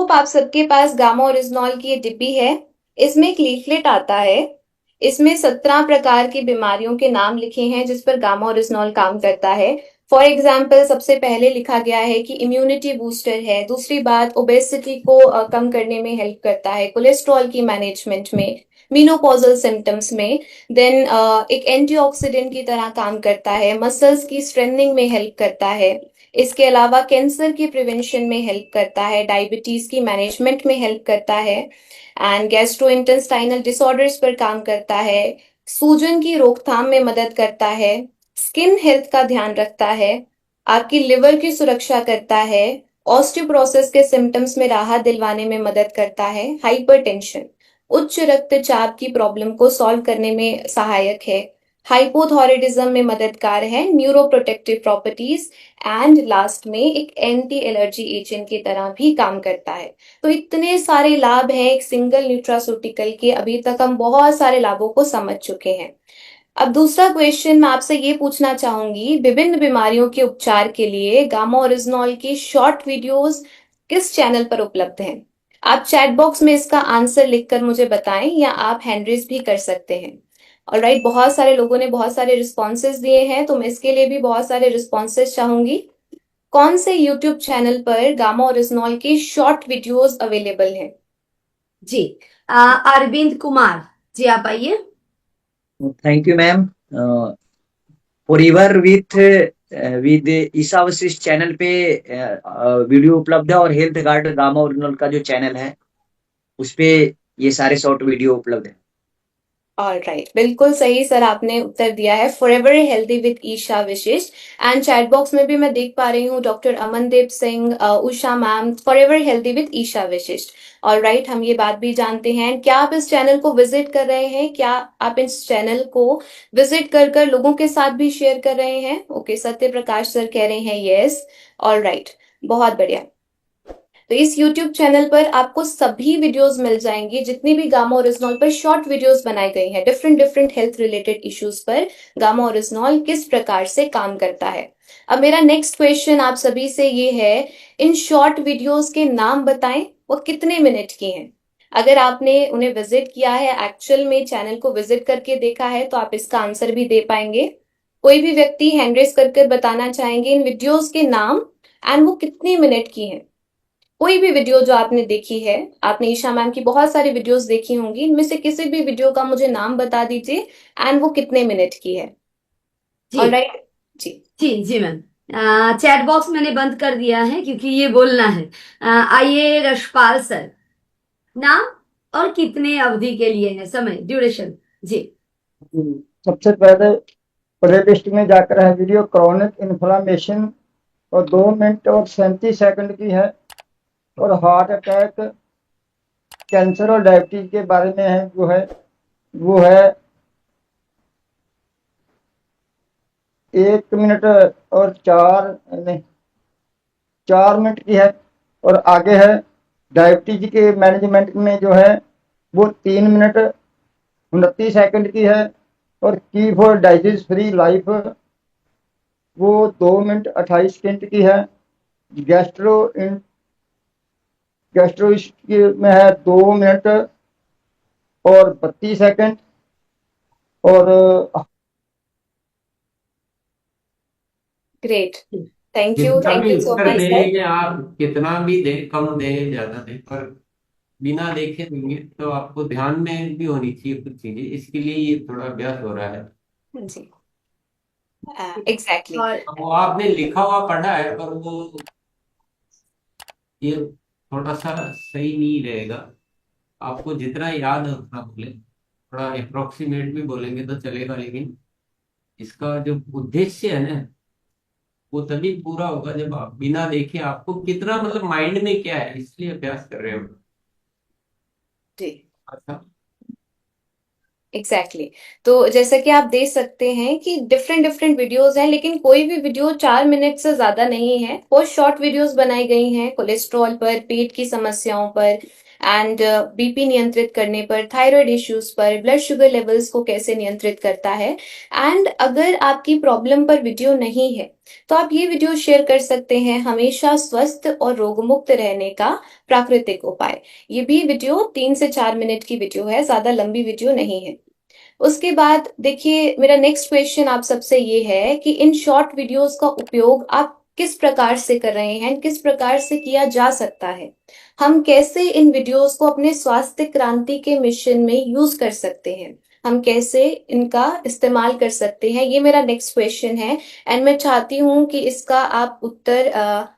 Hope आप सबके पास gamma oryzanol की ये डिब्बी है। इसमें एक लीफलेट आता है। इसमें 17 प्रकार की बीमारियों के नाम लिखे हैं जिस पर गामा ओरिजिनॉल काम करता है। फॉर एग्जाम्पल सबसे पहले लिखा गया है कि इम्यूनिटी बूस्टर है। दूसरी बात, ओबेसिटी को कम करने में हेल्प करता है, कोलेस्ट्रॉल की मैनेजमेंट में, मीनोपॉजल सिम्टम्स में। देन एक एंटीऑक्सीडेंट की तरह काम करता है, मसल्स की स्ट्रेंथनिंग में हेल्प करता है। इसके अलावा कैंसर की प्रिवेंशन में हेल्प करता है, डायबिटीज की मैनेजमेंट में हेल्प करता है, एंड गैस्ट्रोइंटेस्टाइनल डिसऑर्डर्स पर काम करता है, सूजन की रोकथाम में मदद करता है, स्किन हेल्थ का ध्यान रखता है, आपकी लिवर की सुरक्षा करता है, ऑस्टियोपोरोसिस के सिम्टम्स में राहत दिलवाने में मदद करता है, हाइपरटेंशन उच्च रक्तचाप की प्रॉब्लम को सॉल्व करने में सहायक है, हाइपोथायराइडिज्म में मददगार है, न्यूरोप्रोटेक्टिव प्रॉपर्टीज, एंड लास्ट में एक एंटी एलर्जी एजेंट की तरह भी काम करता है। तो इतने सारे लाभ हैं एक सिंगल न्यूट्रास्यूटिकल के। अभी तक हम बहुत सारे लाभों को समझ चुके हैं। अब दूसरा क्वेश्चन मैं आपसे ये पूछना चाहूंगी, विभिन्न बीमारियों के उपचार के लिए गामा ओरिजिनॉल की शॉर्ट वीडियोस किस चैनल पर उपलब्ध हैं? आप चैट बॉक्स में इसका आंसर लिखकर मुझे बताएं या आप हैंड रेज भी कर सकते हैं। ऑलराइट, बहुत सारे लोगों ने बहुत सारे रिस्पॉन्सेज दिए हैं तो मैं इसके लिए भी बहुत सारे रिस्पॉन्सेज चाहूंगी। कौन से यूट्यूब चैनल पर गामा ओरिजिनॉल की शॉर्ट वीडियोस अवेलेबल हैं? जी, अरविंद कुमार जी, आप आइए। Thank you ma'am. Forever with Isa Vashishtha channel पे वीडियो उपलब्ध है, और हेल्थ गार्ड गामा ओरिजिनल का जो चैनल है उस पे ये सारे शॉर्ट वीडियो उपलब्ध है। ऑलराइट, बिल्कुल सही सर, आपने उत्तर दिया है, फॉरएवर हेल्दी विद ईशा विशिष्ट। एंड चैट बॉक्स में भी मैं देख पा रही हूँ doctor Amandeep Singh, Usha ma'am, forever healthy with Isha Vishisht. Alright, हम ये बात भी जानते हैं। क्या आप इस चैनल को विजिट कर रहे हैं? क्या आप इस चैनल को विजिट कर लोगों के साथ भी शेयर कर रहे हैं? ओके, सत्य प्रकाश सर कह रहे हैं यस। ऑलराइट, बहुत बढ़िया। तो इस YouTube चैनल पर आपको सभी वीडियोस मिल जाएंगी, जितनी भी गामा ओरिजिनॉल पर शॉर्ट वीडियोस बनाई गई हैं different different health related issues पर, गामा ओरिजिनॉल किस प्रकार से काम करता है। अब मेरा नेक्स्ट क्वेश्चन आप सभी से ये है, इन शॉर्ट वीडियोस के नाम बताएं, वो कितने मिनट की हैं? अगर आपने उन्हें विजिट किया है, एक्चुअल में चैनल को विजिट करके देखा है, तो आप इसका आंसर भी दे पाएंगे। कोई भी व्यक्ति हैंड रेज करके बताना चाहेंगे इन वीडियोस के नाम एंड वो कितने मिनट की हैं। कोई भी वीडियो जो आपने देखी है, आपने ईशा मैम की बहुत सारी वीडियोस देखी होंगी, इनमें से किसी भी वीडियो का मुझे नाम बता दीजिए एंड वो कितने मिनट की है। जी ऑलराइट, जी जी जी मैम, चैट बॉक्स मैंने बंद कर दिया है क्योंकि ये बोलना है। आइए रशपाल सर, नाम और कितने अवधि के लिए है, समय, ड्यूरेशन। जी, सबसे पहले प्ले लिस्ट में जाकर है वीडियो क्रॉनिक इन्फ्लामेशन, और 2 मिनट और 37 सेकंड की है, और हार्ट अटैक, कैंसर और डायबिटीज के बारे में है। वो है 1 मिनट और 4 मिनट की है। और आगे है डायबिटीज के मैनेजमेंट में जो है वो 3 मिनट 29 सेकंड की है। और की फॉर डाइजीज फ्री लाइफ, वो 2 मिनट 28 सेकंड की है। गैस्ट्रो में है 2 मिनट और 32 सेकंड। और ग्रेट, थैंक यू जितना भी सो उत्तर मच सर। देंगे आप, कितना भी दे, कम दे ज्यादा दे, पर बिना देखे देंगे तो आपको ध्यान में भी होनी चाहिए कुछ चीजें, इसके लिए ये थोड़ा अभ्यास हो रहा है। जी, एग्जैक्टली। और वो आपने लिखा हुआ पढ़ा है, पर वो ये थोड़ा सा सही नहीं रहेगा। आपको जितना याद है उतना बोले, थोड़ा अप्रोक्सीमेट भी बोलेंगे तो चलेगा, लेकिन इसका जो उद्देश्य है ना, वो तभी पूरा होगा जब आप बिना देखे आपको कितना, मतलब माइंड में क्या है, इसलिए अभ्यास कर रहे हो। जी, अच्छा, एग्जैक्टली तो जैसा कि आप देख सकते हैं कि डिफरेंट डिफरेंट वीडियोस हैं, लेकिन कोई भी वीडियो 4 मिनट से ज्यादा नहीं है। बहुत शॉर्ट वीडियोस बनाई गई हैं कोलेस्ट्रॉल पर, पेट की समस्याओं पर, एंड बीपी नियंत्रित करने पर, थायराइड इश्यूज पर, ब्लड शुगर लेवल्स को कैसे नियंत्रित करता है। एंड अगर आपकी प्रॉब्लम पर वीडियो नहीं है तो आप ये वीडियो शेयर कर सकते हैं, हमेशा स्वस्थ और रोगमुक्त रहने का प्राकृतिक उपाय। ये भी वीडियो 3 से 4 मिनट की वीडियो है, ज्यादा लंबी वीडियो नहीं है। उसके बाद देखिए, मेरा नेक्स्ट क्वेश्चन आप सबसे ये है कि इन शॉर्ट वीडियोस का उपयोग आप किस प्रकार से कर रहे हैं, किस प्रकार से किया जा सकता है। हम कैसे इन वीडियोस को अपने स्वास्थ्य क्रांति के मिशन में यूज कर सकते हैं, हम कैसे इनका इस्तेमाल कर सकते हैं, ये मेरा नेक्स्ट क्वेश्चन है। एंड मैं चाहती हूँ कि इसका आप उत्तर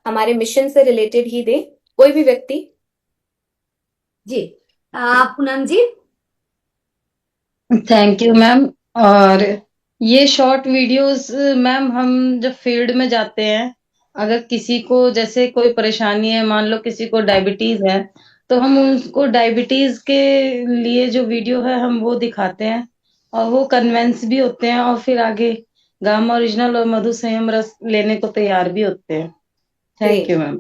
हमारे मिशन से रिलेटेड ही दे, कोई भी व्यक्ति। जी, Poonam ji. Thank you ma'am. और ये शॉर्ट वीडियोस मैम, हम जब फील्ड में जाते हैं, अगर किसी को जैसे कोई परेशानी है, मान लो किसी को डायबिटीज है, तो हम उनको डायबिटीज के लिए जो वीडियो है हम वो दिखाते हैं, और वो कन्वेंस भी होते हैं, और फिर आगे गामा ओरिजिनल और मधु संयम रस लेने को तैयार भी होते हैं। Thank you ma'am.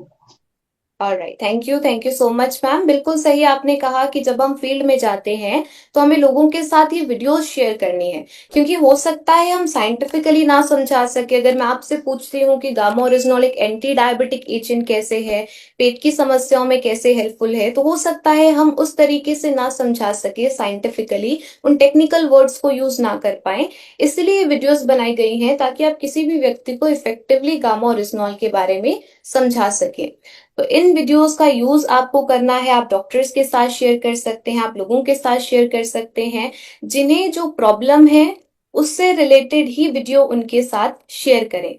Alright, thank you so much ma'am. बिल्कुल सही आपने कहा कि जब हम फील्ड में जाते हैं तो हमें लोगों के साथ ये वीडियोस शेयर करनी है, क्योंकि हो सकता है हम साइंटिफिकली ना समझा सके। अगर मैं आपसे पूछती हूँ कि गामा ओरिजिनल एक एंटी डायबिटिक एजेंट कैसे है, पेट की समस्याओं में कैसे हेल्पफुल है, तो हो सकता है हम उस तरीके से ना समझा सके साइंटिफिकली, उन टेक्निकल वर्ड्स को यूज ना कर पाए। इसलिए वीडियोस बनाई गई हैं ताकि आप किसी भी व्यक्ति को इफेक्टिवली गामा ओरिजिनल के बारे में समझा सके। तो इन वीडियोस का यूज आपको करना है, आप डॉक्टर्स के साथ शेयर कर सकते हैं, आप लोगों के साथ शेयर कर सकते हैं जिन्हें जो प्रॉब्लम है उससे रिलेटेड ही वीडियो उनके साथ शेयर करें।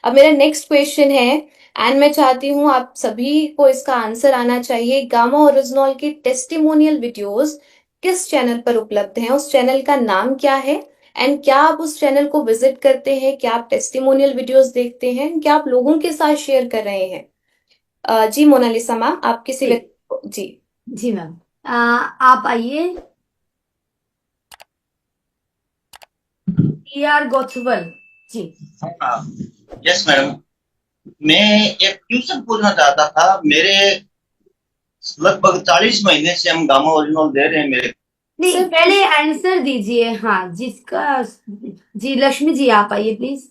अब मेरा नेक्स्ट क्वेश्चन है, एंड मैं चाहती हूं आप सभी को इसका आंसर आना चाहिए। गामा ओरिजिनल के टेस्टिमोनियल वीडियोस किस चैनल पर उपलब्ध हैं, उस चैनल का नाम क्या है, एंड क्या आप उस चैनल को विजिट करते हैं, क्या आप टेस्टिमोनियल वीडियोस देखते हैं, क्या आप लोगों के साथ शेयर कर रहे हैं। जी मोनालिसा मैम, आप किसी जी। व्यक्ति को जी। जी मैम, आप आइए। R Gothwal ji. Yes madam, मैं एक क्वेश्चन पूछना चाहता था। मेरे लगभग 40 महीने से हम गामा ओरिजिनल दे रहे हैं मेरे। नहीं, सर पहले आंसर दीजिए। हाँ, जिसका जी, लक्ष्मी जी आप आइए प्लीज।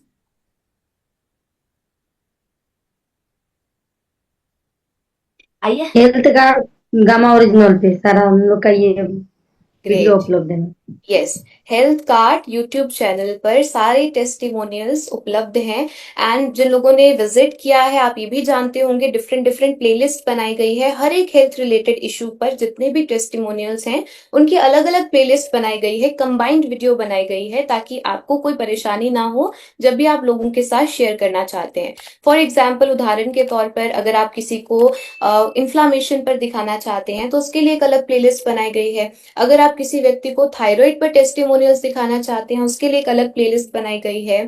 आइए। हेल्थ कार्ड गामा ओरिजिनल पे सारा हम लोग का ये वीडियो ग्रेट, उपलब्ध है। Yes, health card YouTube channel पर सारे टेस्टिमोनियल्स उपलब्ध हैं। एंड जिन लोगों ने विजिट किया है, आप ये भी जानते होंगे डिफरेंट डिफरेंट प्लेलिस्ट बनाई गई है। हर एक हेल्थ रिलेटेड इशू पर जितने भी टेस्टिमोनियल्स हैं उनकी अलग अलग प्लेलिस्ट बनाई गई है, कंबाइंड वीडियो बनाई गई है, ताकि आपको कोई परेशानी ना हो जब भी आप लोगों के साथ शेयर करना चाहते हैं। फॉर एग्जाम्पल, उदाहरण के तौर पर अगर आप किसी को इन्फ्लामेशन पर दिखाना चाहते हैं तो उसके लिए एक अलग प्लेलिस्ट बनाई गई है। अगर आप किसी व्यक्ति को थायराइड पर टेस्टिमोनियल्स दिखाना चाहते हैं उसके लिए एक अलग प्लेलिस्ट बनाई गई है।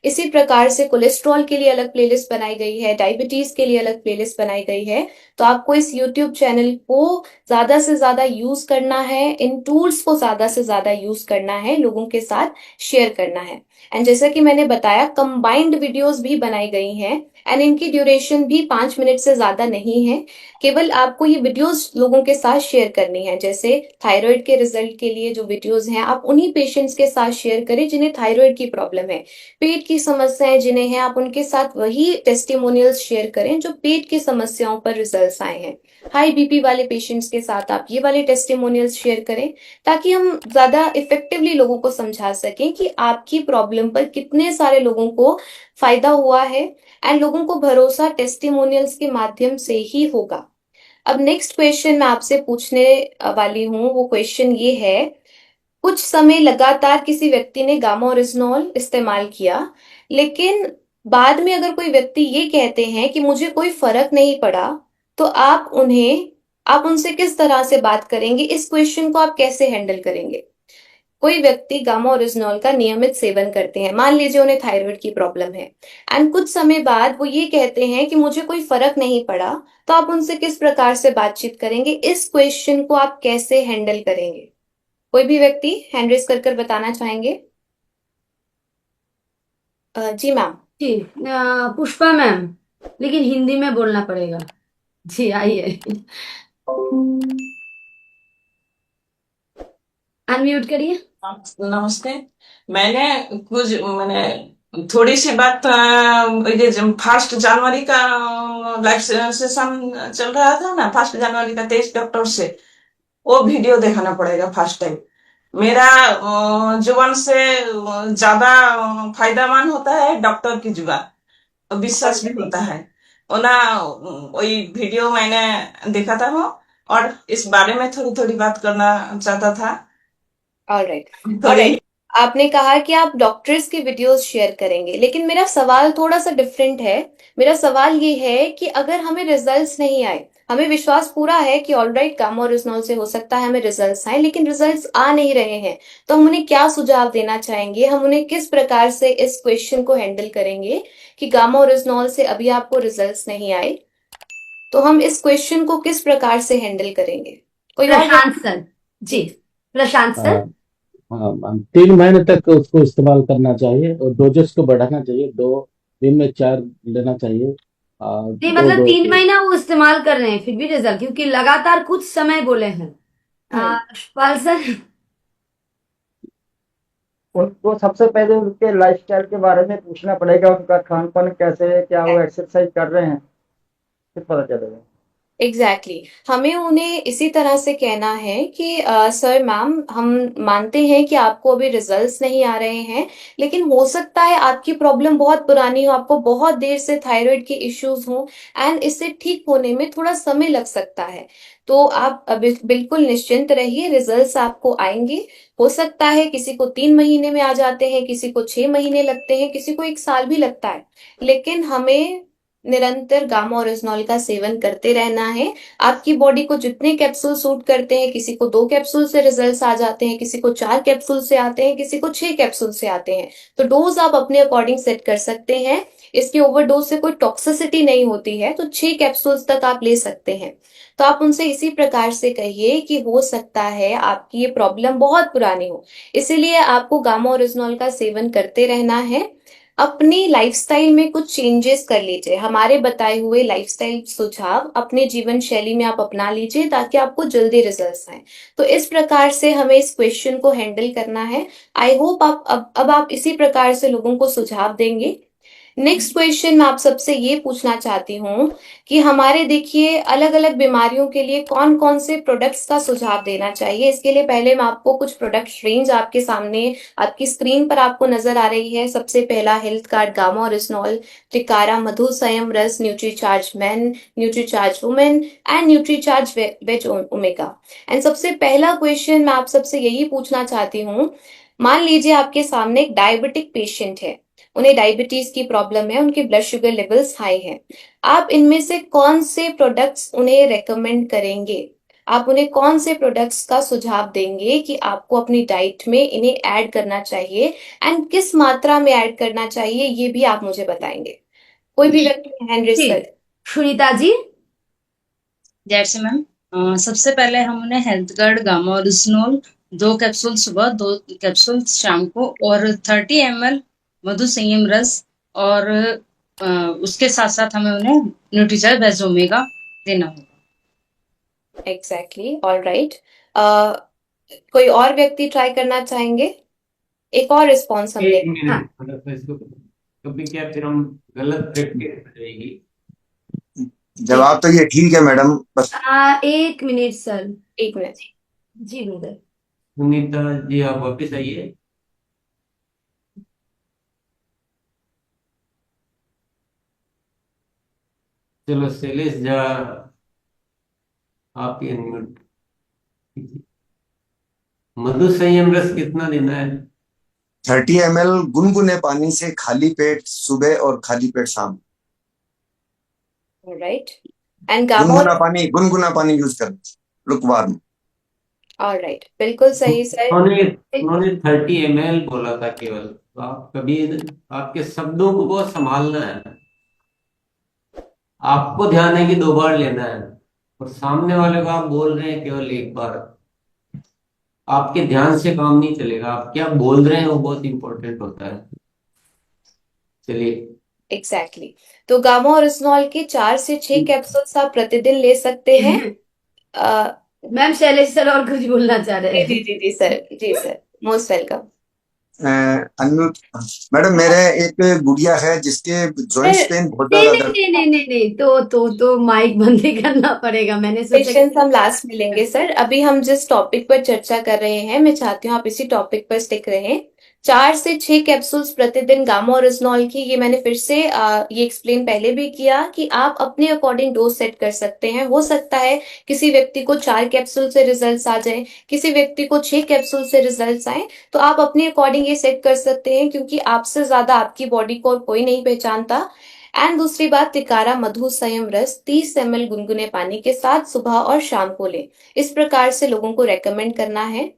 इसी प्रकार से कोलेस्ट्रॉल के लिए अलग प्लेलिस्ट बनाई गई है, डायबिटीज के लिए अलग प्लेलिस्ट बनाई गई है। तो आपको इस यूट्यूब चैनल को ज्यादा से ज्यादा यूज करना है, इन टूल्स को ज्यादा से ज्यादा यूज करना है, लोगों के साथ शेयर करना है। एंड जैसा कि मैंने बताया, कंबाइंड वीडियोस भी बनाई गई हैं, एंड इनकी ड्यूरेशन भी 5 मिनट से ज्यादा नहीं है। केवल आपको ये वीडियोस लोगों के साथ शेयर करनी है। जैसे थायराइड के रिजल्ट के लिए जो वीडियोस हैं, आप उन्हीं पेशेंट्स के साथ शेयर करें जिन्हें थायराइड की प्रॉब्लम है। पेट की समस्याएं जिन्हें हैं, आप उनके साथ वही टेस्टिमोनियल्स शेयर करें जो पेट की समस्याओं पर रिजल्ट्स आए हैं। हाई बीपी वाले पेशेंट्स के साथ आप ये वाले टेस्टिमोनियल्स शेयर करें, ताकि हम ज्यादा इफेक्टिवली लोगों को समझा सकें कि आपकी प्रॉब्लम पर कितने सारे लोगों को फायदा हुआ है, एंड लोगों को भरोसा टेस्टिमोनियल्स के माध्यम से ही होगा। अब नेक्स्ट क्वेश्चन मैं आपसे पूछने वाली हूँ, वो क्वेश्चन ये है, कुछ समय लगातार किसी व्यक्ति ने गामा ओरिजिनल इस्तेमाल किया, लेकिन बाद में अगर कोई व्यक्ति ये कहते हैं कि मुझे कोई फर्क नहीं पड़ा, तो आप उनसे किस तरह से बात करेंगे, इस क्वेश्चन को आप कैसे हैंडल करेंगे। कोई व्यक्ति गामा ओरिजिनल का नियमित सेवन करते हैं, मान लीजिए उन्हें थायराइड की प्रॉब्लम है, एंड कुछ समय बाद वो ये कहते हैं कि मुझे कोई फर्क नहीं पड़ा, तो आप उनसे किस प्रकार से बातचीत करेंगे, इस क्वेश्चन को आप कैसे हैंडल करेंगे। कोई भी व्यक्ति हैंड रेज कर बताना चाहेंगे। जी मैम। जी, पुष्पा मैम, लेकिन हिंदी में बोलना पड़ेगा। जी आइए, अनम्यूट करिए। नमस्ते। मैंने थोड़ी सी बात ये फर्स्ट जनवरी का लाइव सेशन चल रहा था ना, 1 जनवरी का 23 अक्टूबर से, वो वीडियो दिखाना पड़ेगा फर्स्ट टाइम। मेरा जुबान से ज्यादा फायदामंद होता है डॉक्टर की जुबान, विश्वास भी होता है वो ना। वही वीडियो मैंने देखा था वो, और इस बारे में थोड़ी थोड़ी बात करना चाहता था। ऑलराइट, थोड़ी ऑलराइट। आपने कहा कि आप डॉक्टर्स की वीडियोस शेयर करेंगे, लेकिन मेरा सवाल थोड़ा सा डिफरेंट है। मेरा सवाल ये है कि अगर हमें रिजल्ट्स नहीं आए, हमें विश्वास पूरा है कि ऑलराइट गामा ओरिजिनल से हो सकता है हमें रिजल्ट्स आए, लेकिन रिजल्ट्स आ नहीं रहे हैं, तो हम उन्हें क्या सुझाव देना चाहेंगे? हम उन्हें किस प्रकार से इस क्वेश्चन को हैंडल करेंगे कि गामा ओरिजिनल से अभी आपको रिजल्ट्स नहीं आए, तो हम इस क्वेश्चन को किस प्रकार से हैंडल करेंगे? कोई और प्रशांत सर, जी प्रशांत सर। हाँ, 3 महीने तक उसको इस्तेमाल करना चाहिए और डोजेस को बढ़ाना चाहिए। 2 दिन में 4 लेना चाहिए। नहीं, दो मतलब दो 3 महीना वो इस्तेमाल कर रहे हैं फिर भी रिजल्ट, क्योंकि लगातार कुछ समय बोले हैं यशपाल सर। उनको सबसे पहले उनके लाइफस्टाइल के बारे में पूछना पड़ेगा, उनका खान पान कैसे है, क्या वो एक्सरसाइज कर रहे हैं, फिर पता चलेगा। एग्जैक्टली हमें उन्हें इसी तरह से कहना है कि सर मैम, हम मानते हैं कि आपको अभी रिजल्ट्स नहीं आ रहे हैं, लेकिन हो सकता है आपकी प्रॉब्लम बहुत पुरानी हो, आपको बहुत देर से थायराइड के इश्यूज हो, एंड इससे ठीक होने में थोड़ा समय लग सकता है। तो आप अभी बिल्कुल निश्चिंत रहिए, रिजल्ट्स आपको आएंगे। हो सकता है किसी को 3 महीने में आ जाते हैं, किसी को 6 महीने लगते हैं, किसी को 1 साल भी लगता है, लेकिन हमें निरंतर गामा ओरिजिनल का सेवन करते रहना है। आपकी बॉडी को जितने कैप्सूल सूट करते हैं, किसी को 2 कैप्सूल से रिजल्ट्स आ जाते हैं, किसी को 4 कैप्सूल से आते हैं, किसी को 6 कैप्सूल से आते हैं, तो डोज आप अपने अकॉर्डिंग सेट कर सकते हैं। इसकी ओवरडोज से कोई टॉक्सिसिटी नहीं होती है, तो 6 कैप्सूल्स तक आप ले सकते हैं। तो आप उनसे इसी प्रकार से कहिए कि हो सकता है आपकी ये प्रॉब्लम बहुत पुरानी हो, इसीलिए आपको गामा ओरिजिनल का सेवन करते रहना है। अपनी लाइफस्टाइल में कुछ चेंजेस कर लीजिए, हमारे बताए हुए लाइफस्टाइल सुझाव अपने जीवन शैली में आप अपना लीजिए, ताकि आपको जल्दी रिजल्ट्स आए। तो इस प्रकार से हमें इस क्वेश्चन को हैंडल करना है। आई होप आप अब आप इसी प्रकार से लोगों को सुझाव देंगे। नेक्स्ट क्वेश्चन मैं आप सबसे ये पूछना चाहती हूँ कि हमारे देखिए अलग अलग बीमारियों के लिए कौन कौन से प्रोडक्ट्स का सुझाव देना चाहिए। इसके लिए पहले मैं आपको कुछ प्रोडक्ट रेंज आपके सामने आपकी स्क्रीन पर आपको नजर आ रही है। सबसे पहला health card gamma original, Tikara मधु संयम रस, Nutricharge men, Nutricharge women and Nutricharge veg omega. And सबसे पहला क्वेश्चन मैं आप सबसे यही पूछना चाहती हूँ, मान लीजिए आपके सामने एक डायबिटिक पेशेंट है, उन्हें डायबिटीज की प्रॉब्लम है, उनके ब्लड शुगर लेवल्स हाई हैं, आप इनमें से कौन से प्रोडक्ट्स उन्हें रेकमेंड करेंगे? आप उन्हें कौन से प्रोडक्ट्स का सुझाव देंगे कि आपको अपनी डाइट में इन्हें ऐड करना चाहिए, एंड किस मात्रा में ऐड करना चाहिए, ये भी आप मुझे बताएंगे। कोई भी व्यक्ति हैंड रेज जी, कर। सुनीता जी। जैसे मैम, सबसे पहले हम उन्हें health guard gamma original 2 capsule सुबह, 2 कैप्सूल शाम को, और 30 ml मधु संयम रस, और उसके साथ साथ हमें उन्हें न्यूट्रीचार्ज बेस ओमेगा देना होगा। Exactly, alright. कोई और व्यक्ति ट्राई करना चाहेंगे? एक और रिस्पॉन्स हम एक ले। हाँ, मिनट, मतलब इसको कभी क्या फिर हम गलत प्रैक्टिस हो जाएगी। जवाब तो ये ठीक है मैडम, बस 1 मिनट सर। 1 मिनट। जी गुरुदेव। सुनीता जी आप वापिस आइए। चलो शैलेश जा, आप ये अनम्यूट। मधु संयम रस कितना देना है? 30 ml गुनगुने पानी से खाली पेट सुबह और खाली पेट शाम। ऑलराइट। एंड गामा, गुनगुना पानी यूज करना, लुकवार्म। ऑलराइट, बिल्कुल सही सर। उन्होंने 30 ml बोला था केवल, तो आप कभी आपके शब्दों को बहुत संभालना है। आपको ध्यान है कि 2 बार लेना है, और सामने वाले को आप बोल रहे हैं केवल 1 बार। आपके ध्यान से काम नहीं चलेगा, आप क्या बोल रहे हैं वो बहुत इंपॉर्टेंट होता है। चलिए। एग्जैक्टली तो गामा ओरिजिनल के 4 से 6 कैप्सूल्स आप प्रतिदिन ले सकते हैं। मैम शैलेश सर और कुछ बोलना चाह रहे जी हैं। जी जी जी सर, जी sir, most welcome. Unmute. Madam मेरे एक गुड़िया है जिसके जॉइंट्स पेन बहुत नहीं ज्यादा नहीं नहीं नहीं नहीं तो माइक बंद ही करना पड़ेगा। मैंने सोचा क्वेश्चंस हम लास्ट में लेंगे सर। अभी हम जिस टॉपिक पर चर्चा कर रहे हैं, मैं चाहती हूँ आप इसी टॉपिक पर स्टिक रहें। 4 से 6 कैप्सूल्स प्रतिदिन गामा ओरिजिनॉल की, ये मैंने फिर से ये एक्सप्लेन पहले भी किया कि आप अपने अकॉर्डिंग डोज सेट कर सकते हैं। हो सकता है किसी व्यक्ति को 4 कैप्सूल से रिजल्ट्स आ जाए, किसी व्यक्ति को 6 कैप्सूल से रिजल्ट्स आए, तो आप अपने अकॉर्डिंग ये सेट कर सकते हैं, क्योंकि आपसे ज्यादा आपकी बॉडी को और कोई नहीं पहचानता। एंड दूसरी बात, तिकारा मधु संयम रस 30 ml गुनगुने पानी के साथ सुबह और शाम को लें। इस प्रकार से लोगों को रेकमेंड करना है।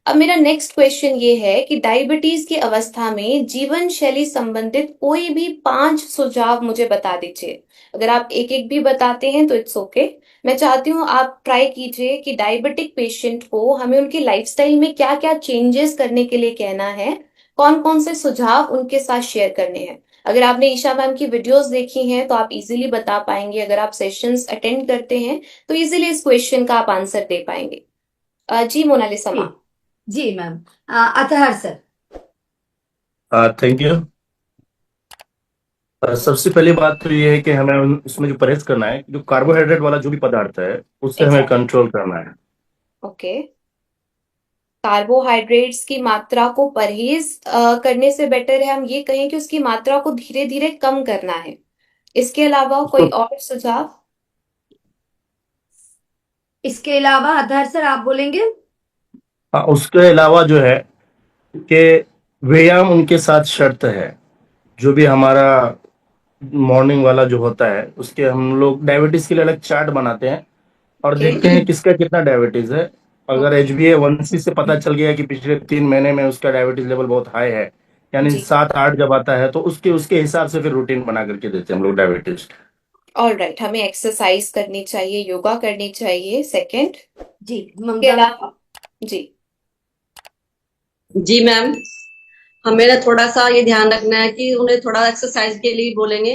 अब मेरा नेक्स्ट क्वेश्चन ये है कि डायबिटीज की अवस्था में जीवन शैली संबंधित कोई भी 5 सुझाव मुझे बता दीजिए। अगर आप एक एक भी बताते हैं तो इट्स ओके। मैं चाहती हूँ आप ट्राई कीजिए कि डायबिटिक पेशेंट को हमें उनकी लाइफस्टाइल में क्या क्या चेंजेस करने के लिए कहना है, कौन कौन से सुझाव उनके साथ शेयर करने हैं। अगर आपने ईशा मैम की वीडियोस देखी हैं तो आप इजीली बता पाएंगे। अगर आप सेशंस अटेंड करते हैं तो इजीली इस क्वेश्चन का आप आंसर दे पाएंगे। जी मोनालिसा मैम। जी ma'am. Athar sir. Thank you. सबसे पहली बात तो ये है कि हमें इसमें जो परहेज करना है, जो कार्बोहाइड्रेट वाला जो भी पदार्थ है उससे हमें कंट्रोल करना है। ओके। कार्बोहाइड्रेट्स की मात्रा को परहेज करने से बेटर है हम ये कहें कि उसकी मात्रा को धीरे धीरे कम करना है। इसके अलावा कोई और सुझाव? इसके अलावा अतहर सर आप बोलेंगे? हाँ, उसके अलावा जो है कि व्यायाम उनके साथ शर्त है। जो भी हमारा मॉर्निंग वाला जो होता है उसके हम लोग डायबिटीज के लिए अलग चार्ट बनाते हैं और देखते हैं किसका कितना डायबिटीज है। अगर HbA1c से पता चल गया कि पिछले 3 महीने में उसका डायबिटीज लेवल बहुत हाई है, यानी 7-8 जब आता है, तो उसके हिसाब से फिर रूटीन बना करके देते हैं हम लोग डायबिटीज। ऑलराइट, हमें एक्सरसाइज करनी चाहिए, योगा करनी चाहिए। सेकंड जी के ममता। अलावा जी जी मैम, हमें ना थोड़ा सा ये ध्यान रखना है कि उन्हें थोड़ा एक्सरसाइज के लिए बोलेंगे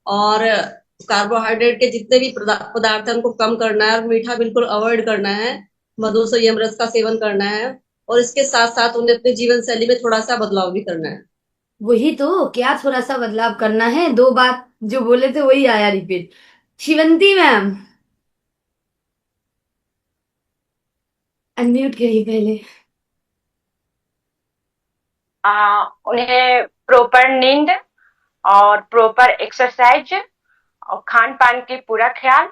और कार्बोहाइड्रेट के जितने भी पदार्थ हैं उनको कम करना है और मीठा बिल्कुल अवॉइड करना है। मधु संयम रस का सेवन करना है और इसके साथ साथ उन्हें अपनी जीवन शैली में थोड़ा सा बदलाव भी करना है। वही तो, क्या थोड़ा सा बदलाव करना है? 2 बात जो बोले थे वही आया रिपीट। शिवंती मैम अनम्यूट करिए पहले। उन्हें प्रॉपर नींद और प्रॉपर एक्सरसाइज और खान पान की पूरा ख्याल,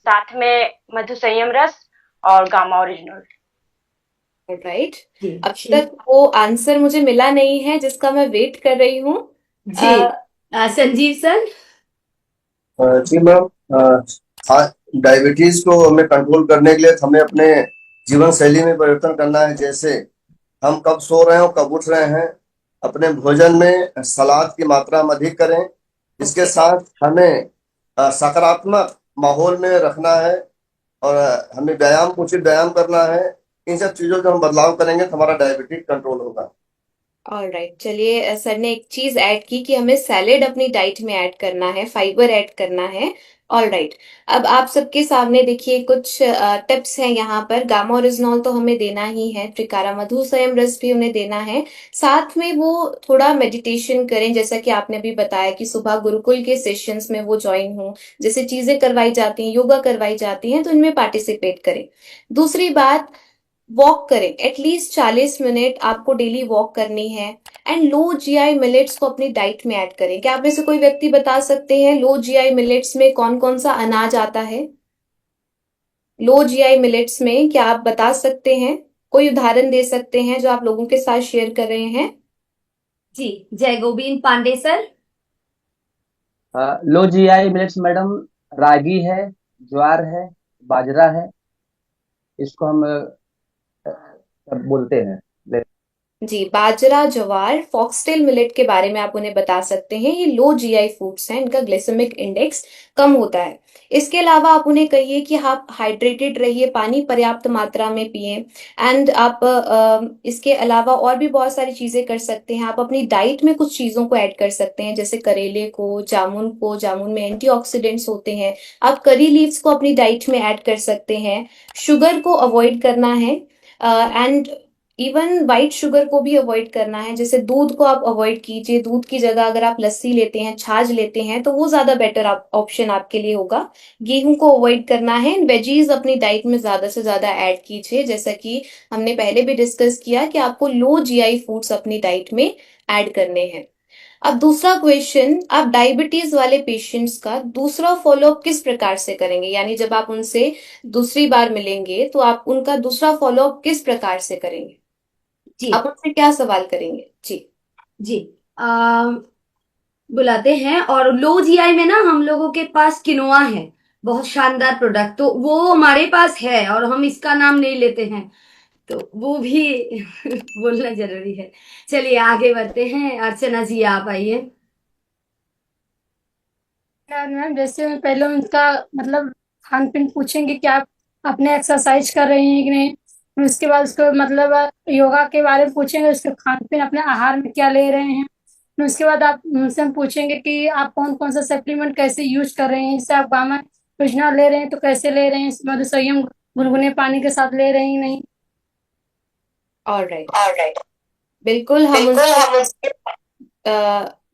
साथ में मधु संयम रस और गामा ओरिजिनल। राइट। अब तक वो आंसर मुझे मिला नहीं है जिसका मैं वेट कर रही हूँ। जी संजीव सर। जी मैम, डायबिटीज को हमें कंट्रोल करने के लिए हमें अपने जीवन शैली में परिवर्तन करना है। जैसे हम कब सो रहे हैं और कब उठ रहे हैं, अपने भोजन में सलाद की मात्रा हम अधिक करें। इसके साथ हमें सकारात्मक माहौल में रखना है और हमें उचित व्यायाम करना है। इन सब चीजों का हम बदलाव करेंगे तो हमारा डायबिटीज कंट्रोल होगा। ऑलराइट, चलिए सर ने एक चीज ऐड की कि हमें सैलेड अपनी डाइट में ऐड करना है, फाइबर ऐड करना है। ऑलराइट, अब आप सबके सामने देखिए कुछ टिप्स हैं यहाँ पर। गामा ओरिजिनॉल तो हमें देना ही है, त्रिकारा मधु संयम रस भी उन्हें देना है। साथ में वो थोड़ा मेडिटेशन करें, जैसा कि आपने भी बताया कि सुबह गुरुकुल के सेशंस में वो ज्वाइन हो, जैसे चीजें करवाई जाती हैं, योगा करवाई जाती हैं, तो इनमें पार्टिसिपेट करें। दूसरी बात, वॉक करें। एटलीस्ट 40 मिनट आपको डेली वॉक करनी है। एंड लो GI मिलेट्स को अपनी डाइट में ऐड करें। क्या आप में से कोई व्यक्ति बता सकते हैं लो GI मिलेट्स में कौन कौन सा अनाज आता है? लो GI मिलेट्स में क्या आप बता सकते हैं? कोई उदाहरण दे सकते हैं जो आप लोगों के साथ शेयर कर रहे हैं? जी जय गोविंद पांडे सर। लो GI मिलेट्स मैडम रागी है, ज्वार है, बाजरा है, इसको हम बोलते हैं। जी, बाजरा, ज्वार, फॉक्सटेल मिलेट के बारे में आप उन्हें बता सकते हैं। ये लो GI फूड्स हैं, इनका ग्लाइसेमिक इंडेक्स कम होता है। इसके अलावा आप उन्हें कहिए कि आप हाइड्रेटेड रहिए, पानी पर्याप्त मात्रा में पिए। एंड आप इसके अलावा और भी बहुत सारी चीजें कर सकते हैं। आप अपनी डाइट में कुछ चीजों को ऐड कर सकते हैं, जैसे करेले को, जामुन में एंटीऑक्सीडेंट्स होते हैं। आप करी लीव्स को अपनी डाइट में ऐड कर सकते हैं। शुगर को अवॉइड करना है। एंड इवन वाइट शुगर को भी अवॉइड करना है। जैसे दूध को आप अवॉइड कीजिए, दूध की जगह अगर आप लस्सी लेते हैं, छाछ लेते हैं, तो वो ज्यादा बेटर ऑप्शन आपके लिए होगा। गेहूं को अवॉइड करना है। वेजीज अपनी डाइट में ज्यादा से ज्यादा ऐड कीजिए, जैसा कि हमने पहले भी डिस्कस किया कि आपको लो जीआई फूड्स अपनी डाइट में ऐड करने हैं। अब दूसरा क्वेश्चन, आप डायबिटीज वाले पेशेंट्स का दूसरा फॉलोअप किस प्रकार से करेंगे? यानी जब आप उनसे दूसरी बार मिलेंगे तो आप उनका दूसरा फॉलोअप किस प्रकार से करेंगे? जी आप उनसे क्या सवाल करेंगे? जी जी बुलाते हैं। और लो जीआई में ना हम लोगों के पास किनोआ है, बहुत शानदार प्रोडक्ट, तो वो हमारे पास है और हम इसका नाम नहीं लेते हैं, तो वो भी बोलना जरूरी है। चलिए आगे बढ़ते हैं। अर्चना जी आप आइए। मैम जैसे पहले उनका मतलब खान पीन पूछेंगे कि आप अपने एक्सरसाइज कर रही हैं कि नहीं, फिर उसके बाद उसको मतलब योगा के बारे में पूछेंगे, उसके खान पीन अपने आहार में क्या ले रहे हैं। फिर उसके बाद आप उनसे हम पूछेंगे कि आप कौन कौन सा सप्लीमेंट कैसे यूज कर रहे हैं, जैसे आप गामा योजना ले रहे हैं तो कैसे ले रहे हैं, मधुसंयम गुनगुने पानी के साथ ले रहे हैं नहीं। ऑलराइट, बिल्कुल हम उनसे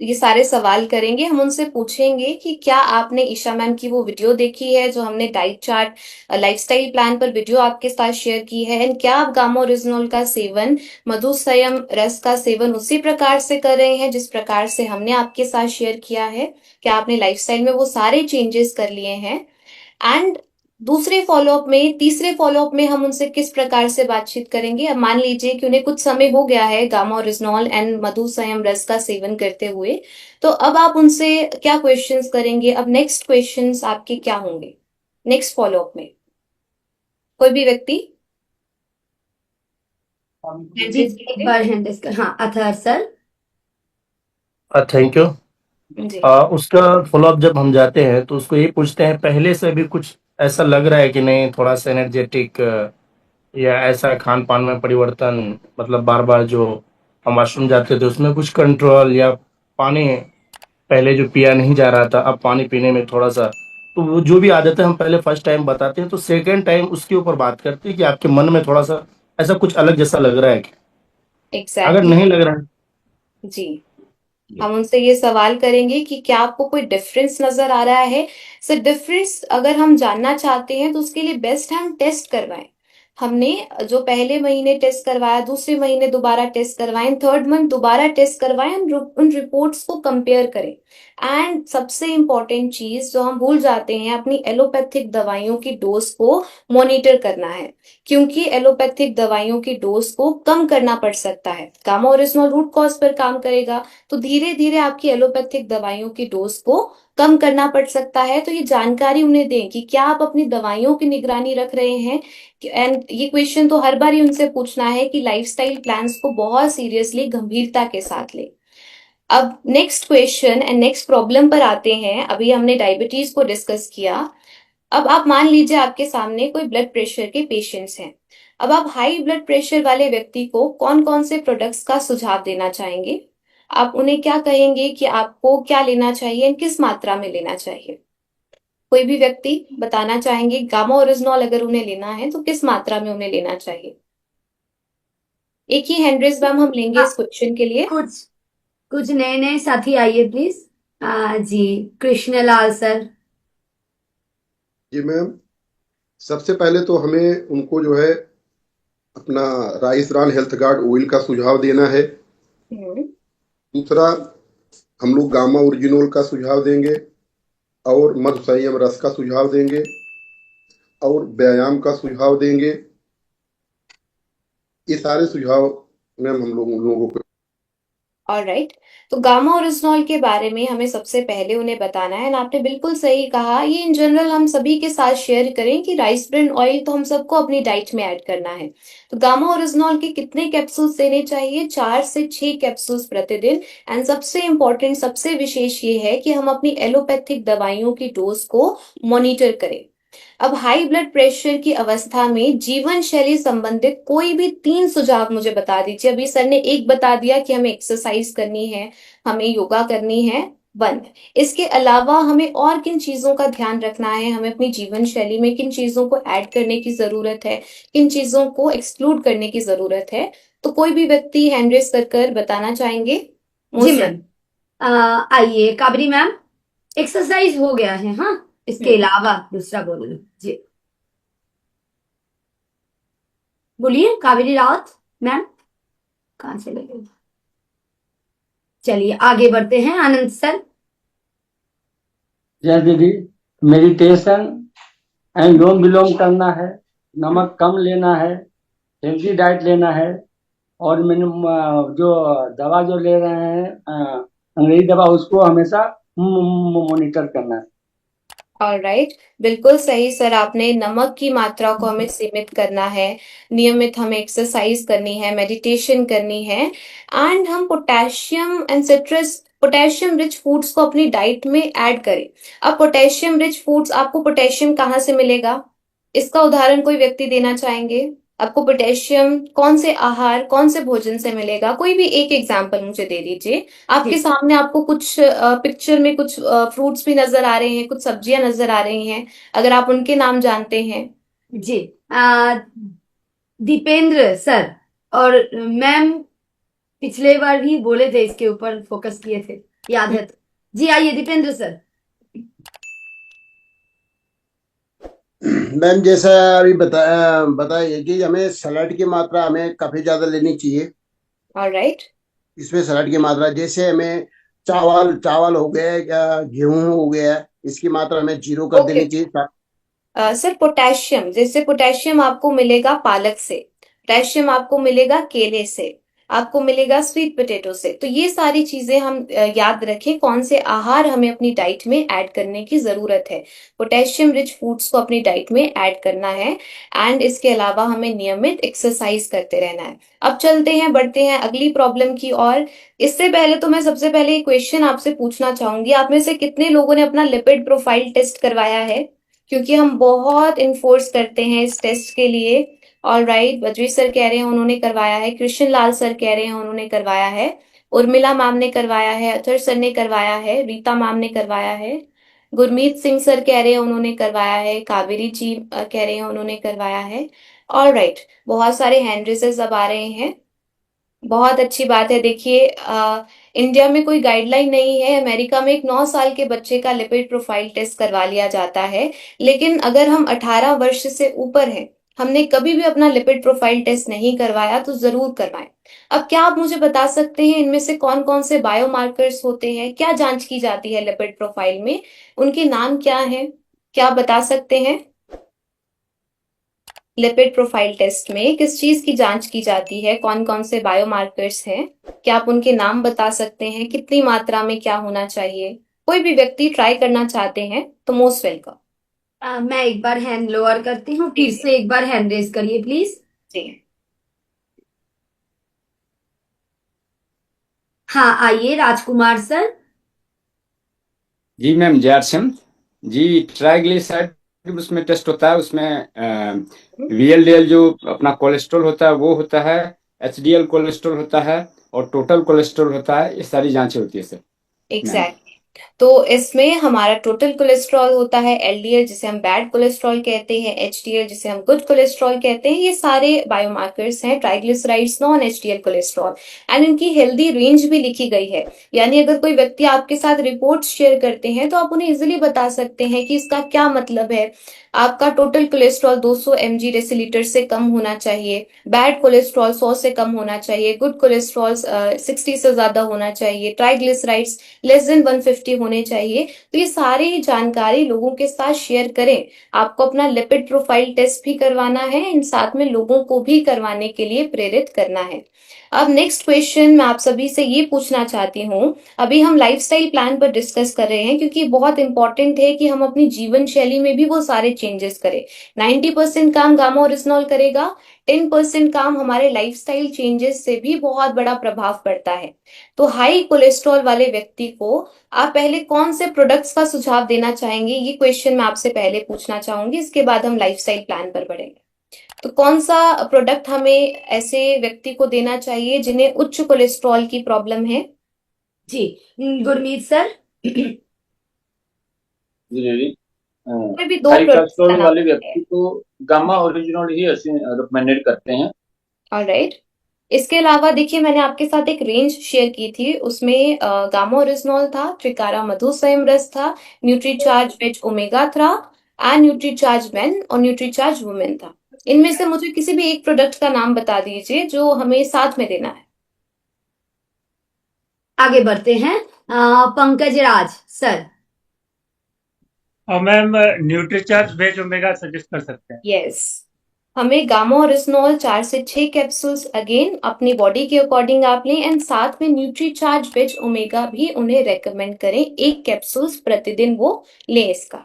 ये सारे सवाल करेंगे। हम उनसे पूछेंगे कि क्या आपने ईशा मैम की वो वीडियो देखी है जो हमने डाइट चार्ट लाइफस्टाइल प्लान पर वीडियो आपके साथ शेयर की है, एंड क्या आप गामा ओरिजिनल का सेवन, मधुसंयम रस का सेवन उसी प्रकार से कर रहे हैं जिस प्रकार से हमने आपके साथ शेयर किया है? क्या आपने लाइफस्टाइल में वो सारे चेंजेस कर लिए हैं? एंड दूसरे फॉलोअप में, तीसरे फॉलोअप में हम उनसे किस प्रकार से बातचीत करेंगे? अब मान लीजिए कि उन्हें कुछ समय हो गया है गामा ओरिजिनल एंड मधुसंयम रस का सेवन करते हुए, तो अब आप उनसे क्या क्वेश्चंस करेंगे? अब नेक्स्ट क्वेश्चंस आपके क्या होंगे नेक्स्ट फॉलोअप में? कोई भी व्यक्ति जी एक बार हैंड रेज कर। हाँ अथर सर। Thank you. जी उसका फॉलोअप जब हम जाते हैं तो उसको ये पूछते हैं पहले से भी कुछ ऐसा लग रहा है कि नहीं, थोड़ा सा एनर्जेटिक या ऐसा खान पान में परिवर्तन, मतलब बार बार जो हम वॉशरूम जाते थे उसमें कुछ कंट्रोल, या पानी पहले जो पिया नहीं जा रहा था अब पानी पीने में थोड़ा सा, तो वो जो भी आदतें हम पहले फर्स्ट टाइम बताते हैं तो सेकेंड टाइम उसके ऊपर बात करते हैं कि आपके मन में थोड़ा सा ऐसा कुछ अलग जैसा लग रहा है कि अगर एग्जैक्टली नहीं लग रहा है। जी हम उनसे ये सवाल करेंगे कि क्या आपको कोई डिफरेंस नजर आ रहा है? सर डिफरेंस अगर हम जानना चाहते हैं तो उसके लिए बेस्ट है हम टेस्ट करवाएं। हमने जो पहले महीने टेस्ट करवाया, दूसरे महीने दोबारा टेस्ट करवाएं, थर्ड मंथ दोबारा टेस्ट करवाएं, उन रिपोर्ट्स को कंपेयर करें। एंड सबसे इम्पोर्टेंट चीज जो हम भूल जाते हैं, अपनी एलोपैथिक दवाइयों की डोज को मॉनिटर करना है, क्योंकि एलोपैथिक दवाइयों की डोज को कम करना पड़ सकता है। गामा ओरिजिनल रूट कॉज पर काम करेगा, तो धीरे धीरे आपकी एलोपैथिक दवाइयों की डोज को कम करना पड़ सकता है। तो ये जानकारी उन्हें दें कि क्या आप अपनी दवाइयों की निगरानी रख रहे हैं। एंड ये क्वेश्चन तो हर बार ही उनसे पूछना है कि लाइफस्टाइल प्लान्स को बहुत सीरियसली, गंभीरता के साथ ले। अब next question and next problem पर आते हैं। अभी हमने डायबिटीज को डिस्कस किया। अब आप मान लीजिए आपके सामने कोई ब्लड प्रेशर के पेशेंट्स हैं। अब आप हाई ब्लड प्रेशर वाले व्यक्ति को कौन कौन से प्रोडक्ट्स का सुझाव देना चाहेंगे? आप उन्हें क्या कहेंगे कि आपको क्या लेना चाहिए और किस मात्रा में लेना चाहिए? कोई भी व्यक्ति बताना चाहेंगे गामा ओरिजिनल अगर उन्हें लेना है तो किस मात्रा में उन्हें लेना चाहिए? एक ही हैंड रेज मैम हम लेंगे इस क्वेश्चन के लिए। कुछ नए साथी आइए प्लीज। जी कृष्णलाल सर। जी मैम, सबसे पहले तो हमें उनको जो है अपना rice bran health guard oil का सुझाव देना है। दूसरा हम लोग गामा ओरिजिनल का सुझाव देंगे और मधुसंयम रस का सुझाव देंगे और व्यायाम का सुझाव देंगे। ये सारे सुझाव मैम हम लोग उन लोगों को। ऑलराइट, तो गामा ओरिजिनल के बारे में हमें सबसे पहले उन्हें बताना है। आपने बिल्कुल सही कहा, ये इन जनरल हम सभी के साथ शेयर करें कि राइस ब्रान ऑयल तो हम सबको अपनी डाइट में ऐड करना है। तो गामा ओरिजिनल के कितने कैप्सूल्स देने चाहिए? 4 से 6 कैप्सूल्स प्रतिदिन। एंड सबसे इंपॉर्टेंट, सबसे विशेष ये है कि हम अपनी एलोपैथिक दवाइयों की डोज को मॉनिटर करें। अब हाई ब्लड प्रेशर की अवस्था में जीवन शैली संबंधित कोई भी 3 सुझाव मुझे बता दीजिए। अभी सर ने एक बता दिया कि हमें एक्सरसाइज करनी है, हमें योगा करनी है, बंद। इसके अलावा हमें और किन चीजों का ध्यान रखना है, हमें अपनी जीवन शैली में किन चीजों को ऐड करने की जरूरत है, किन चीजों को एक्सक्लूड करने की जरूरत है? तो कोई भी व्यक्ति हैंड रेस कर बताना चाहेंगे? जी मैम, आइए काबरी मैम, एक्सरसाइज हो गया है, हाँ, इसके अलावा दूसरा बोल लो जी, बोलिए कावेरी रावत मैम, कहाँ चले गए? चलिए आगे बढ़ते हैं, आनंद सर। जय दीदी, मेडिटेशन एंड लोम विलोम करना है, नमक कम लेना है, हेल्दी डाइट लेना है, और मैंने जो दवा जो ले रहे हैं अंग्रेजी दवा, उसको हमेशा मॉनिटर करना है। ऑलराइट, बिल्कुल सही सर, आपने नमक की मात्रा को हमें सीमित करना है, नियमित हमें एक्सरसाइज करनी है, मेडिटेशन करनी है, एंड हम potassium and citrus, potassium rich foods को अपनी डाइट में ऐड करें। अब पोटेशियम रिच फूड्स, आपको पोटेशियम कहाँ से मिलेगा? इसका उदाहरण कोई व्यक्ति देना चाहेंगे? आपको पोटेशियम कौन से आहार, कौन से भोजन से मिलेगा? कोई भी एक एग्जाम्पल मुझे दे दीजिए। आपके सामने आपको कुछ पिक्चर में कुछ फ्रूट्स भी नजर आ रहे हैं, कुछ सब्जियां नजर आ रही हैं, अगर आप उनके नाम जानते हैं। जी, दीपेंद्र सर, और मैम पिछले बार भी बोले थे, इसके ऊपर फोकस किए थे, याद है तो? जी आइए दीपेंद्र सर। मैम जैसा अभी बताइए कि हमें सलाद की मात्रा हमें काफी ज्यादा लेनी चाहिए। ऑलराइट, इसमें सलाद की मात्रा जैसे हमें चावल हो गए या गेहूं हो गया, इसकी मात्रा हमें 0 कर देनी चाहिए। सर पोटेशियम, जैसे पोटेशियम आपको मिलेगा पालक से, पोटेशियम आपको मिलेगा केले से, आपको मिलेगा स्वीट पोटैटो से। तो ये सारी चीजें हम याद रखें, कौन से आहार हमें अपनी डाइट में ऐड करने की जरूरत है। पोटेशियम रिच फूड्स को अपनी डाइट में ऐड करना है, एंड इसके अलावा हमें नियमित एक्सरसाइज करते रहना है। अब चलते हैं, बढ़ते हैं अगली प्रॉब्लम की ओर। इससे पहले तो मैं सबसे पहले एक क्वेश्चन आपसे पूछना चाहूंगी, आप में से कितने लोगों ने अपना लिपिड प्रोफाइल टेस्ट करवाया है? क्योंकि हम बहुत इन्फोर्स करते हैं इस टेस्ट के लिए। ऑलराइट, बजवी सर कह रहे हैं उन्होंने करवाया है, कृष्ण लाल सर कह रहे हैं उन्होंने करवाया है, उर्मिला मैम ने करवाया है, अथर सर ने करवाया है, रीता मैम ने करवाया है, गुरमीत सिंह सर कह रहे हैं उन्होंने करवाया है, कावेरी जी कह रहे हैं उन्होंने करवाया है। ऑलराइट, बहुत सारे हैंड रेसेस अब आ रहे हैं, बहुत अच्छी बात है। देखिए इंडिया में कोई गाइडलाइन नहीं है, अमेरिका में एक 9 साल के बच्चे का लिपिड प्रोफाइल टेस्ट करवा लिया जाता है, लेकिन अगर हम 18 वर्ष से ऊपर हैं, हमने कभी भी अपना लिपिड प्रोफाइल टेस्ट नहीं करवाया, तो जरूर करवाएं। अब क्या आप मुझे बता सकते हैं इनमें से कौन कौन से बायोमार्कर्स होते हैं, क्या जांच की जाती है लिपिड प्रोफाइल में, उनके नाम क्या हैं, क्या आप बता सकते हैं? लिपिड प्रोफाइल टेस्ट में किस चीज की जांच की जाती है, कौन कौन से बायोमार्कर्स हैं, क्या आप उनके नाम बता सकते हैं, कितनी मात्रा में क्या होना चाहिए? कोई भी व्यक्ति ट्राई करना चाहते हैं तो मोस्ट वेलकम। मैं एक बार हैंड लोअर करती हूँ, फिर से एक बार हैंड रेज करिए प्लीज। जी हाँ, आइए राजकुमार सर। जी मैम, जयरसिंह जी, ट्राइग्लिसराइड उसमें टेस्ट होता है, उसमें VLDL जो अपना कोलेस्ट्रॉल होता है वो होता है, HDL कोलेस्ट्रॉल होता है, और टोटल कोलेस्ट्रॉल होता है, ये सारी जांचें होती है सर। एग्जैक्टली, तो इसमें हमारा टोटल कोलेस्ट्रॉल होता है, LDL जिसे हम बैड कोलेस्ट्रॉल कहते हैं, HDL जिसे हम गुड कोलेस्ट्रॉल कहते हैं, ये सारे बायोमार्कर्स हैं। Triglycerides non HDL cholesterol, and इनकी हेल्दी रेंज भी लिखी गई है, यानी अगर कोई व्यक्ति आपके साथ रिपोर्ट शेयर करते हैं तो आप उन्हें इजिली बता सकते हैं कि इसका क्या मतलब है। आपका टोटल कोलेस्ट्रॉल 200 mg डेसीलीटर से कम होना चाहिए, बैड कोलेस्ट्रॉल 100 से कम होना चाहिए, गुड कोलेस्ट्रॉल 60 से ज्यादा होना चाहिए, ट्राइग्लिसराइड्स लेस देन 150 होने चाहिए। तो ये सारी जानकारी लोगों के साथ शेयर करें। आपको अपना लिपिड प्रोफाइल टेस्ट भी करवाना है, इन साथ में लोगों को भी करवाने के लिए प्रेरित करना है। अब नेक्स्ट क्वेश्चन मैं आप सभी से ये पूछना चाहती हूँ, अभी हम लाइफस्टाइल प्लान पर डिस्कस कर रहे हैं, क्योंकि बहुत इंपॉर्टेंट है कि हम अपनी जीवन शैली में भी वो सारे चेंजेस करें। 90% काम गामा ओरिजिनॉल करेगा, 10% काम हमारे लाइफस्टाइल चेंजेस से भी बहुत बड़ा प्रभाव पड़ता है। तो हाई कोलेस्ट्रॉल वाले व्यक्ति को आप पहले कौन से प्रोडक्ट्स का सुझाव देना चाहेंगे, ये क्वेश्चन मैं आपसे पहले पूछना चाहूंगी, इसके बाद हम लाइफस्टाइल प्लान पर बढ़ेंगे। तो कौन सा प्रोडक्ट हमें ऐसे व्यक्ति को देना चाहिए जिन्हें उच्च कोलेस्ट्रॉल की प्रॉब्लम है? जी, गुरमीत सर। जी दीदी कोई भी 2 हाई प्रोडक्ट्स का कोलेस्ट्रॉल नाम वाले बताइए। व्यक्ति को गामा ओरिजिनल ही रिकमेंडेड करते हैं। ऑलराइट। इसके अलावा देखिए मैंने आपके साथ एक रेंज शेयर की थी, उसमें गामा ओरिजिनॉल था, ट्रिकारा मधु संयम था, न्यूट्रीचार्ज वेज ओमेगा था एंड न्यूट्रीचार्ज मेन और न्यूट्रीचार्ज वुमेन था। इनमें से मुझे किसी भी एक प्रोडक्ट का नाम बता दीजिए जो हमें साथ में देना है। आगे बढ़ते हैं। पंकज राज सर। और ma'am Nutricharge veg omega suggest कर सकते हैं। यस, हमें गामा ओरिजिनॉल 4 से 6 कैप्सूल्स अगेन अपनी बॉडी के अकॉर्डिंग आप लें एंड साथ में न्यूट्रीचार्ज वेज ओमेगा भी उन्हें रेकमेंड करें। 1 कैप्सूल्स प्रतिदिन वो लें इसका।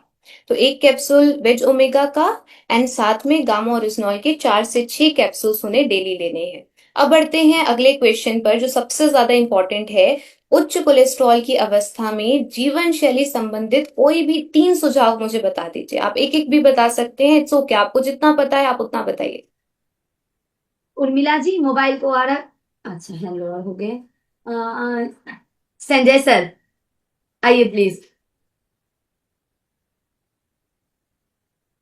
तो 1 कैप्सूल वेज ओमेगा का एंड साथ में गामा ओरिजिनॉल के 4 से 6 कैप्सूल्स उन्हें डेली लेने हैं। अब बढ़ते हैं अगले क्वेश्चन पर जो सबसे ज्यादा इंपॉर्टेंट है। उच्च कोलेस्ट्रॉल की अवस्था में जीवन शैली संबंधित कोई भी 3 सुझाव मुझे बता दीजिए। आप एक एक भी बता सकते हैं, इट्स ओके, आपको जितना पता है आप उतना बताइए। उर्मिला जी मोबाइल को आ रहा, अच्छा हैंड ओवर हो गए। संजय सर आइए प्लीज।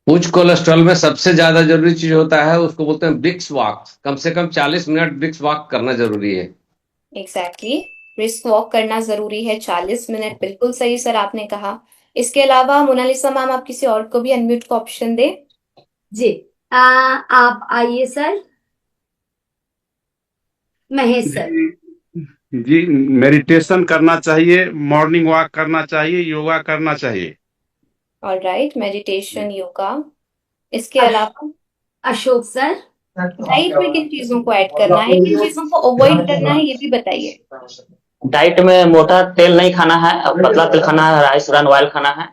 उच्च कोलेस्ट्रॉल में सबसे ज्यादा जरूरी चीज होता है, उसको बोलते हैं ब्रिक्स वॉक। कम से कम 40 मिनट ब्रिक्स वॉक करना जरूरी है। एग्जैक्टली, ब्रिस्क वॉक करना जरूरी है 40 मिनट, बिल्कुल सही सर आपने कहा। इसके अलावा मोनालिसा मैम आप किसी और को भी अनम्यूट का ऑप्शन दे। जी आप आइए सर। महेश सर। जी मेडिटेशन करना चाहिए, मॉर्निंग वॉक करना चाहिए, योगा करना चाहिए। Alright, meditation, yoga. इसके अलावा अशोक सर। डाइट में किन चीजों को ऐड करना है, किन चीजों को अवॉइड करना है, ये भी बताइए। डाइट में मोटा तेल नहीं खाना है, पतला तेल खाना है, राइस ब्रान ऑयल खाना है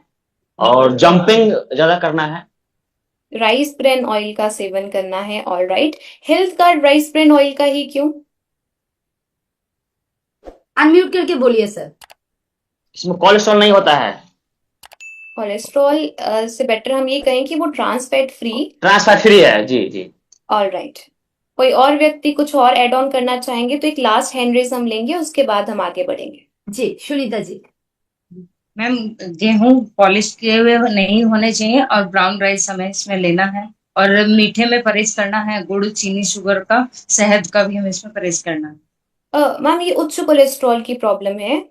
और जंपिंग ज्यादा करना है। राइस ब्रेन ऑयल का सेवन करना है। Alright, health card rice bran oil का ही क्यों? अनम्यूट करके बोलिए सर। इसमें कोलेस्ट्रॉल नहीं होता है। कोलेस्ट्रॉल से बेटर हम ये कहें कि वो ट्रांस फैट फ्री है। जी जी। ऑलराइट, कोई और व्यक्ति कुछ और ऐड ऑन करना चाहेंगे तो एक लास्ट हैंड रेज हम लेंगे, उसके बाद हम आगे बढ़ेंगे। जी सुनीता जी। मैम गेहूं पॉलिश किए हुए नहीं होने चाहिए और ब्राउन राइस हमें इसमें लेना है और मीठे में परहेज करना है, गुड़ चीनी शुगर का, शहद का भी हमें इसमें परहेज करना है। मैम ये उच्च कोलेस्ट्रॉल की प्रॉब्लम है,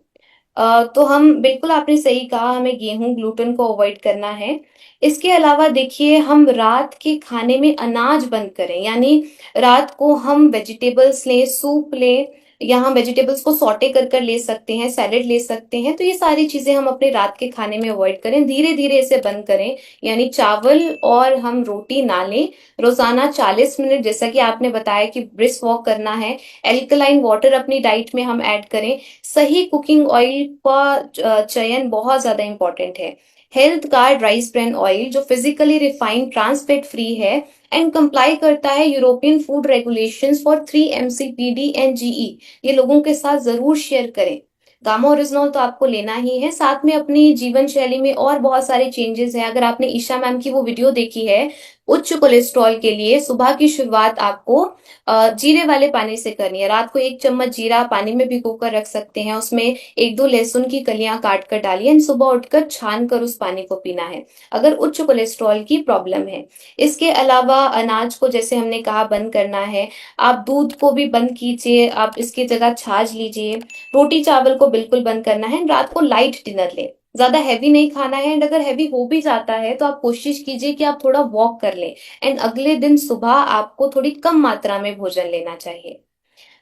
तो हम बिल्कुल आपने सही कहा, हमें गेहूं ग्लूटेन को अवॉइड करना है। इसके अलावा देखिए हम रात के खाने में अनाज बंद करें, यानी रात को हम वेजिटेबल्स लें, सूप लें, यहाँ वेजिटेबल्स को सॉटे कर ले सकते हैं, सैलेड ले सकते हैं। तो ये सारी चीजें हम अपने रात के खाने में अवॉइड करें, धीरे धीरे इसे बंद करें। यानी चावल और हम रोटी ना लें। रोजाना 40 मिनट जैसा कि आपने बताया कि ब्रिस्क वॉक करना है। एल्कलाइन वाटर अपनी डाइट में हम ऐड करें। सही कुकिंग ऑयल का चयन बहुत ज्यादा इंपॉर्टेंट है। Health card rice bran oil जो physically refined trans fat free है एंड कंप्लाई करता है European food regulations for 3 MCPD and GE, ये लोगों के साथ जरूर शेयर करें। गामा ओरिजिनॉल तो आपको लेना ही है, साथ में अपनी जीवन शैली में और बहुत सारे चेंजेस हैं। अगर आपने ईशा मैम की वो वीडियो देखी है उच्च कोलेस्ट्रॉल के लिए, सुबह की शुरुआत आपको जीरे वाले पानी से करनी है। रात को 1 चम्मच जीरा पानी में भिगोकर रख सकते हैं, उसमें 1-2 लहसुन की कलियां काट कर डालिए एंड सुबह उठकर छान कर उस पानी को पीना है अगर उच्च कोलेस्ट्रॉल की प्रॉब्लम है। इसके अलावा अनाज को जैसे हमने कहा बंद करना है। आप दूध को भी बंद कीजिए, आप इसकी जगह छाछ लीजिए। रोटी चावल को बिल्कुल बंद करना है। रात को लाइट डिनर लें, ज्यादा हैवी नहीं खाना है एंड अगर हैवी हो भी जाता है तो आप कोशिश कीजिए कि आप थोड़ा वॉक कर लें एंड अगले दिन सुबह आपको थोड़ी कम मात्रा में भोजन लेना चाहिए।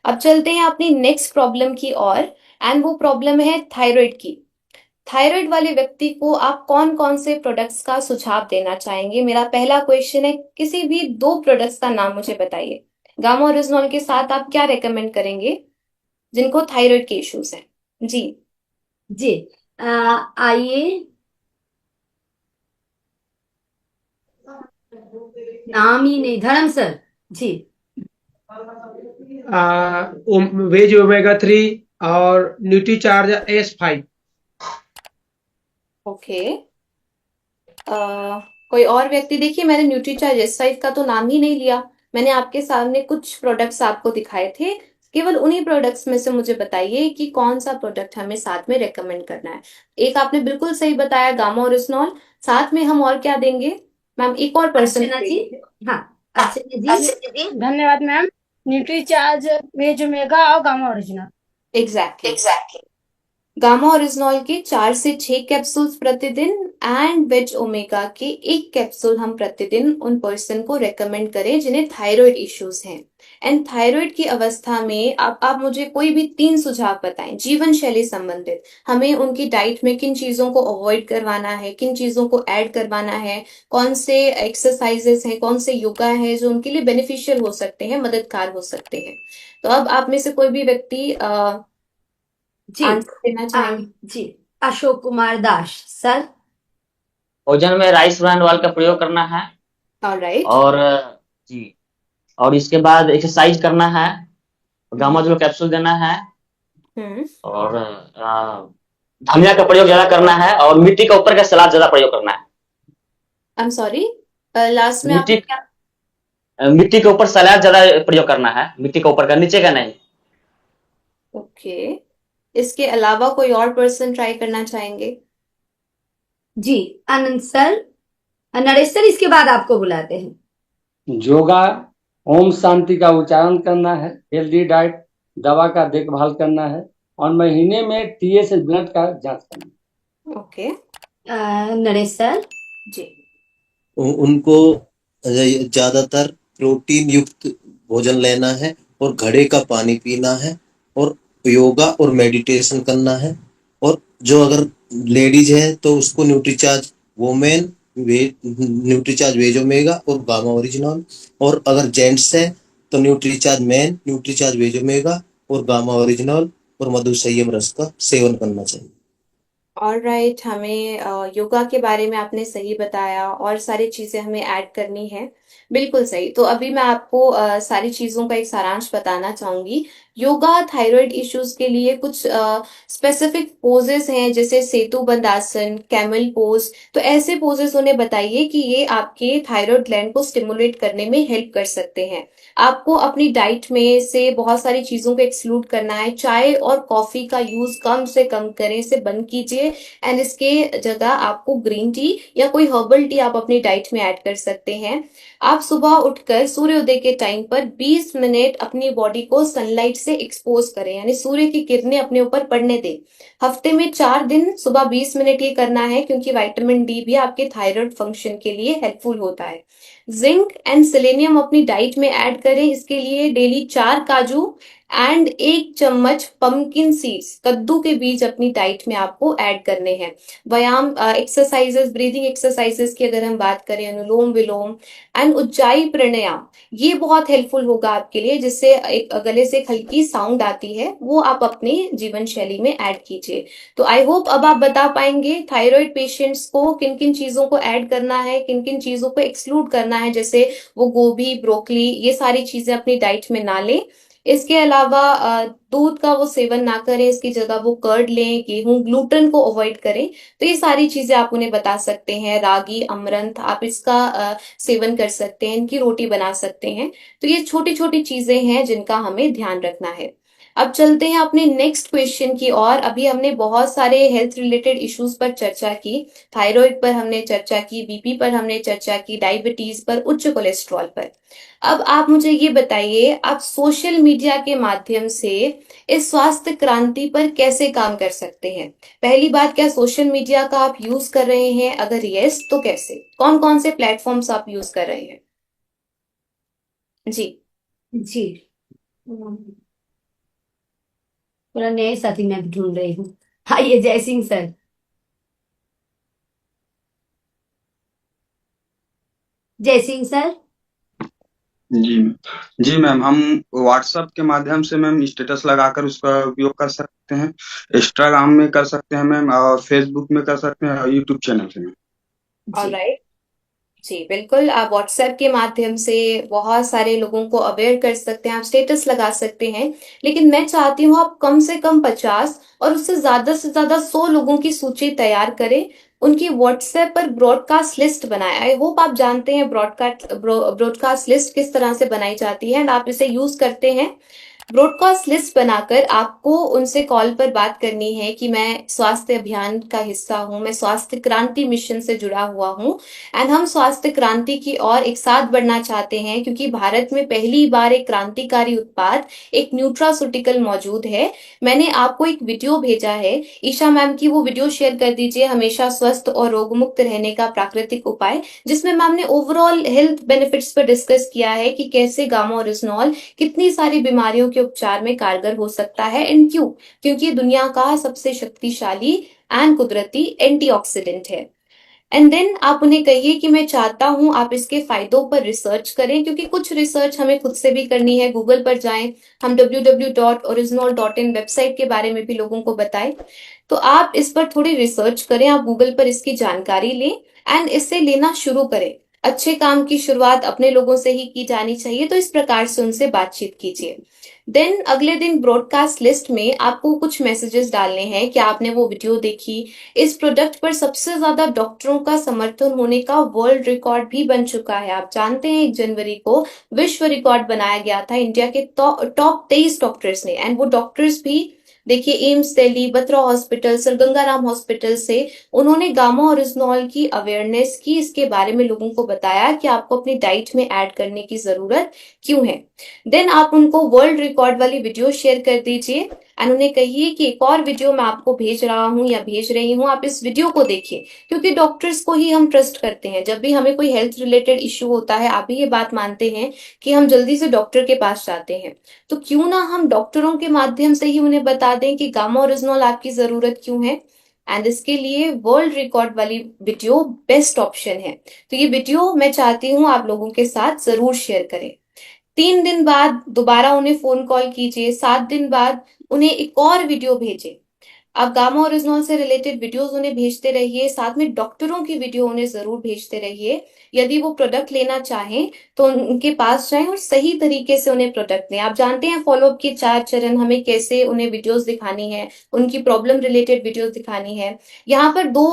अब चलते हैं अपनी नेक्स्ट प्रॉब्लम की ओर एंड वो प्रॉब्लम है थायराइड की। थायराइड वाले व्यक्ति को आप कौन कौन से प्रोडक्ट्स का सुझाव देना चाहेंगे? मेरा पहला क्वेश्चन है, किसी भी 2 प्रोडक्ट्स का नाम मुझे बताइए। गामा ओरिजिनॉल के साथ आप क्या रेकमेंड करेंगे जिनको थायराइड के इश्यूज हैं? जी जी आइए। नाम ही नहीं, धर्म सर जी। वेज ओमेगा 3 और न्यूट्रीचार्ज S5। ओके, कोई और व्यक्ति? देखिए मैंने न्यूट्रीचार्ज S5 का तो नाम ही नहीं लिया, मैंने आपके सामने कुछ प्रोडक्ट्स आपको दिखाए थे, केवल उन्हीं प्रोडक्ट्स में से मुझे बताइए कि कौन सा प्रोडक्ट हमें साथ में रेकमेंड करना है। एक आपने बिल्कुल सही बताया, गामा ओरिजिनल। साथ में हम और क्या देंगे मैम? एक और पर्सन अर्चना जी, हाँ अर्चना जी, धन्यवाद मैम। न्यूट्रीचार्ज, वेज ओमेगा और gamma original. Exactly. Gamma original के 4 से 6 कैप्सूल्स प्रतिदिन एंड वेज ओमेगा के 1 कैप्सूल हम प्रतिदिन उन पर्सन को रेकमेंड करें जिन्हें थायराइड इश्यूज हैं। एंड थायराइड की अवस्था में आप मुझे कोई भी 3 सुझाव बताएं जीवन शैली संबंधित। हमें उनकी डाइट में किन चीजों को अवॉइड करवाना है, किन चीजों को ऐड करवाना है, कौन से एक्सरसाइजेस हैं, कौन से योगा है जो उनके लिए बेनिफिशियल हो सकते हैं, मददगार हो सकते हैं। तो अब आप में से कोई भी व्यक्ति जी आंसर देना चाहेंगे? जी, अशोक कुमार दास सर। भोजन में राइस ब्रांड ऑयल का प्रयोग करना है। ऑलराइट। और जी, और इसके बाद एक्सरसाइज करना है, गामा जो कैप्सूल देना है, और धनिया का प्रयोग ज्यादा करना है, और मिट्टी के ऊपर का सलाद ज्यादा प्रयोग करना है। आई एम सॉरी, लास्ट में आपने क्या? मिट्टी के ऊपर सलाद ज्यादा प्रयोग करना है, मिट्टी के ऊपर का, नीचे का नहीं। ओके। इसके अलावा कोई और पर्सन ट्राई करना चाहेंगे? जी, आनंद सर। नरेश सर, इसके बाद आपको बुलाते हैं। योगा, ओम शांति का उच्चारण करना है, हेल्दी डाइट, दवा का देखभाल करना है, और महीने में टीएसएच ब्लड का जांच करना है। ओके। नरेश सर जी। उनको ज्यादातर प्रोटीन युक्त भोजन लेना है और घड़े का पानी पीना है और योगा और मेडिटेशन करना है। और जो अगर लेडीज है तो उसको Nutricharge women, Nutricharge veg omega और गामा ओरिजिनल। और अगर जेंट्स है तो Nutricharge man, Nutricharge veg omega और गामा ओरिजिनल और मधु संयम रस का सेवन करना चाहिए। ऑलराइट, हमें योगा के बारे में आपने सही बताया और सारी चीजें हमें ऐड करनी है। बिल्कुल सही। तो अभी मैं आपको सारी चीजों का एक सारांश बताना चाहूंगी। योगा थायराइड इश्यूज के लिए कुछ स्पेसिफिक पोजेस हैं, जैसे सेतु बंद आसन, कैमल पोज। तो ऐसे पोजेस उन्हें बताइए कि ये आपके थायराइड ग्लैंड को स्टिमुलेट करने में हेल्प कर सकते हैं। आपको अपनी डाइट में से बहुत सारी चीजों को एक्सक्लूड करना है। चाय और कॉफी का यूज कम से कम करें, इसे बंद कीजिए। एंड इसके जगह आपको ग्रीन टी या कोई हर्बल टी आप अपनी डाइट में ऐड कर सकते हैं। आप सुबह उठकर सूर्योदय के टाइम पर 20 मिनट अपनी बॉडी को सनलाइट से एक्सपोज करें, यानी सूर्य की किरणें अपने ऊपर पड़ने दें। हफ्ते में 4 दिन सुबह 20 मिनट ये करना है, क्योंकि विटामिन डी भी आपके थायराइड फंक्शन के लिए हेल्पफुल होता है। जिंक एंड सेलेनियम अपनी डाइट में ऐड करें। इसके लिए डेली 4 काजू एंड 1 चम्मच पंपकिन सीड्स, कद्दू के बीज अपनी डाइट में आपको ऐड करने हैं। व्यायाम एक्सरसाइजेस, ब्रीदिंग एक्सरसाइजेस की अगर हम बात करें, अनुलोम विलोम एंड उज्जाई प्राणायाम, ये बहुत हेल्पफुल होगा आपके लिए, जिससे एक गले से एक हल्की साउंड आती है, वो आप अपनी जीवन शैली में ऐड कीजिए। तो आई होप अब आप बता पाएंगे थायराइड पेशेंट्स को किन किन चीजों को ऐड करना है, किन किन चीजों को एक्सक्लूड करना है, जैसे वो गोभी, ब्रोकली, ये सारी चीजें अपनी डाइट में ना लें। इसके अलावा दूध का वो सेवन ना करें, इसकी जगह वो कर्ड लें, गेहूं, ग्लूटेन को अवॉइड करें। तो ये सारी चीजें आप उन्हें बता सकते हैं। रागी, अमरंथ, आप इसका सेवन कर सकते हैं, इनकी रोटी बना सकते हैं। तो ये छोटी छोटी चीजें हैं जिनका हमें ध्यान रखना है। अब चलते हैं अपने नेक्स्ट क्वेश्चन की ओर। अभी हमने बहुत सारे हेल्थ रिलेटेड इश्यूज पर चर्चा की। थायराइड पर हमने चर्चा की, बीपी पर हमने चर्चा की, डायबिटीज पर, उच्च कोलेस्ट्रॉल पर। अब आप मुझे ये बताइए, आप सोशल मीडिया के माध्यम से इस स्वास्थ्य क्रांति पर कैसे काम कर सकते हैं? पहली बात, क्या सोशल मीडिया का आप यूज कर रहे हैं? अगर यस तो कैसे? कौन कौन से प्लेटफॉर्म्स आप यूज कर रहे हैं? जी जी, पूरा नए साथी मैं ढूंढ रही हूँ। आइए जय सिंह सर। जय सिंह सर। जी जी मैम, हम व्हाट्सएप के माध्यम से मैम स्टेटस लगाकर उसका उपयोग कर सकते हैं, इंस्टाग्राम में कर सकते हैं मैम, और फेसबुक में कर सकते हैं, और यूट्यूब चैनल से मैम। ऑलराइट, जी बिल्कुल। आप व्हाट्सएप के माध्यम से बहुत सारे लोगों को अवेयर कर सकते हैं, आप स्टेटस लगा सकते हैं। लेकिन मैं चाहती हूँ आप कम से कम 50 और उससे ज्यादा 100 लोगों की सूची तैयार करें, उनकी व्हाट्सएप पर ब्रॉडकास्ट लिस्ट बनाएं। आई होप आप जानते हैं ब्रॉडकास्ट लिस्ट किस तरह से बनाई जाती है एंड आप इसे यूज करते हैं। ब्रॉडकास्ट लिस्ट बनाकर आपको उनसे कॉल पर बात करनी है कि मैं स्वास्थ्य अभियान का हिस्सा हूं, मैं स्वास्थ्य क्रांति मिशन से जुड़ा हुआ हूं एंड हम स्वास्थ्य क्रांति की ओर एक साथ बढ़ना चाहते हैं, क्योंकि भारत में पहली बार एक क्रांतिकारी उत्पाद, एक न्यूट्रास्यूटिकल मौजूद है। मैंने आपको एक वीडियो भेजा है, ईशा मैम की वो वीडियो शेयर कर दीजिए, हमेशा स्वस्थ और रोगमुक्त रहने का प्राकृतिक उपाय, जिसमें मैम ने ओवरऑल हेल्थ बेनिफिट्स पर डिस्कस किया है कि कैसे गामा ओरिजिनॉल कितनी सारी बीमारियों के उपचार में कारगर हो सकता है एंड क्यों, क्योंकि दुनिया का सबसे शक्तिशाली एंड कुदरती एंटीऑक्सीडेंट है। एंड देन आप उन्हें कहिए कि मैं चाहता हूं आप इसके फायदों पर रिसर्च करें, क्योंकि कुछ रिसर्च हमें खुद से भी करनी है। गूगल पर जाएं, हम www.original.in वेबसाइट के बारे में भी लोगों को बताएं। तो आप इस पर थोड़ी रिसर्च करें, आप गूगल पर इसकी जानकारी लें एंड इससे लेना शुरू करें। अच्छे काम की शुरुआत अपने लोगों से ही की जानी चाहिए, तो इस प्रकार से उनसे बातचीत कीजिए। देन अगले दिन ब्रॉडकास्ट लिस्ट में आपको कुछ मैसेजेस डालने हैं कि आपने वो वीडियो देखी, इस प्रोडक्ट पर सबसे ज्यादा डॉक्टरों का समर्थन होने का वर्ल्ड रिकॉर्ड भी बन चुका है। आप जानते हैं 1 जनवरी को विश्व रिकॉर्ड बनाया गया था इंडिया के टॉप 23 डॉक्टर्स ने, एंड वो डॉक्टर्स भी देखिए AIIMS Delhi, Batra hospital, sir Gangaram hospital से उन्होंने गामा ओरिजिनॉल की अवेयरनेस की, इसके बारे में लोगों को बताया कि आपको अपनी डाइट में ऐड करने की जरूरत क्यों है। देन आप उनको वर्ल्ड रिकॉर्ड वाली वीडियो शेयर कर दीजिए एंड उन्हें कहिए कि एक और वीडियो मैं आपको भेज रहा हूं या भेज रही हूं, आप इस वीडियो को देखिए, क्योंकि डॉक्टर्स को ही हम ट्रस्ट करते हैं। जब भी हमें कोई हेल्थ रिलेटेड इश्यू होता है, आप भी ये बात मानते हैं कि हम जल्दी से डॉक्टर के पास जाते हैं, तो क्यों ना हम डॉक्टरों के माध्यम से ही उन्हें बता दें कि गामा ओरिजिनॉल आपकी जरूरत क्यों है। एंड इसके लिए वर्ल्ड रिकॉर्ड वाली वीडियो बेस्ट ऑप्शन है। तो ये वीडियो मैं चाहती हूँ आप लोगों के साथ जरूर शेयर करें। 3 दिन बाद दोबारा उन्हें फोन कॉल कीजिए, 7 दिन बाद उन्हें एक और वीडियो भेजें। आप गामा ओरिजिनॉल से रिलेटेड वीडियोस उन्हें भेजते रहिए, साथ में डॉक्टरों की वीडियो उन्हें जरूर भेजते रहिए। यदि वो प्रोडक्ट लेना चाहें तो उनके पास जाएं और सही तरीके से उन्हें प्रोडक्ट दें। आप जानते हैं फॉलोअप के 4 चरण, हमें कैसे उन्हें वीडियोस दिखानी है, उनकी प्रॉब्लम रिलेटेड वीडियोस दिखानी है। यहाँ पर 2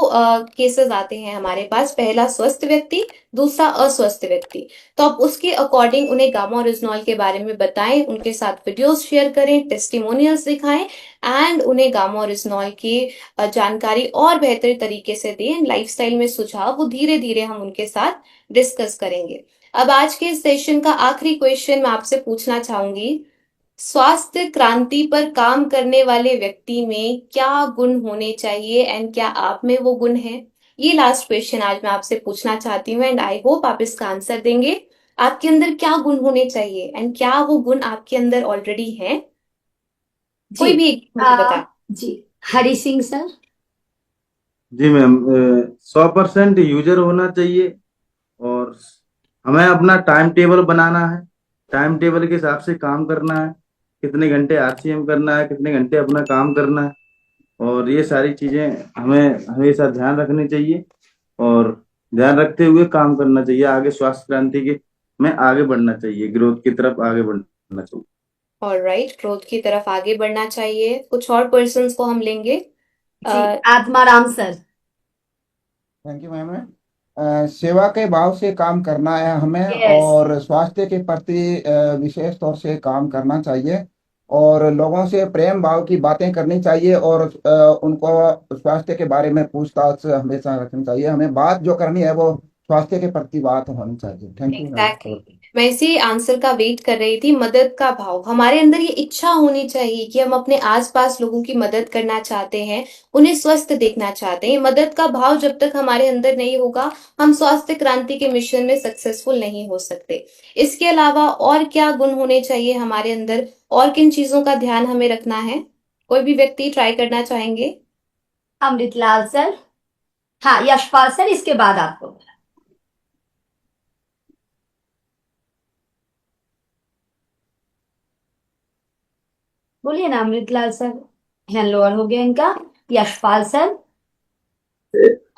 केसेस आते हैं हमारे पास, पहला स्वस्थ व्यक्ति, दूसरा अस्वस्थ व्यक्ति। तो आप उसके अकॉर्डिंग उन्हें गामा ओरिजिनॉल के बारे में बताएं, उनके साथ वीडियोस शेयर करें, टेस्टिमोनियल्स दिखाएं एंड उन्हें गामा ओरिजिनॉल की जानकारी और बेहतर तरीके से दें। लाइफस्टाइल में सुझाव वो धीरे धीरे हम उनके साथ डिस्कस करेंगे। अब आज के सेशन का आखिरी क्वेश्चन मैं आपसे पूछना चाहूंगी, स्वास्थ्य क्रांति पर काम करने वाले व्यक्ति में क्या गुण होने चाहिए एंड क्या आप में वो गुण हैं? ये लास्ट क्वेश्चन आज मैं आपसे पूछना चाहती हूँ एंड आई होप आप इसका आंसर देंगे। आपके अंदर क्या गुण होने चाहिए एंड क्या वो गुण आपके अंदर ऑलरेडी हैं? कोई भी एक मुझे बता। जी, हरी सिंह सर। जी मैम, 100% यूजर होना चाहिए और हमें अपना टाइम टेबल बनाना है, टाइम टेबल के हिसाब से काम करना है, कितने घंटे RCM करना है, कितने घंटे अपना काम करना है, और ये सारी चीजें हमें हमेशा ध्यान रखनी चाहिए और ध्यान रखते हुए काम करना चाहिए। आगे स्वास्थ्य क्रांति के में आगे बढ़ना चाहिए, ग्रोथ की तरफ आगे बढ़ना चाहिए। ऑलराइट, ग्रोथ की तरफ आगे बढ़ना चाहिए। कुछ और पर्सन्स को हम लेंगे। Atmaram sir. Thank you ma'am. सेवा के भाव से काम करना है हमें Yes. और स्वास्थ्य के प्रति विशेष तौर से काम करना चाहिए और लोगों से प्रेम भाव की बातें करनी चाहिए और उनको स्वास्थ्य के बारे में पूछताछ हमेशा रखनी चाहिए। हमें बात जो करनी है वो स्वास्थ्य के प्रति बात होनी चाहिए। Thank you Exactly. मैं इसी आंसर का वेट कर रही थी। मदद का भाव, हमारे अंदर ये इच्छा होनी चाहिए कि हम अपने आसपास लोगों की मदद करना चाहते हैं, उन्हें स्वस्थ देखना चाहते हैं। मदद का भाव जब तक हमारे अंदर नहीं होगा, हम स्वास्थ्य क्रांति के मिशन में सक्सेसफुल नहीं हो सकते। इसके अलावा और क्या गुण होने चाहिए हमारे अंदर, और किन चीजों का ध्यान हमें रखना है? कोई भी व्यक्ति ट्राई करना चाहेंगे? अमृतलाल सर। हाँ, यशपाल सर, इसके बाद आपको। बोलिए ना अमृतलाल सर, हैंड लोअर हो गया इनका। यशपाल सर।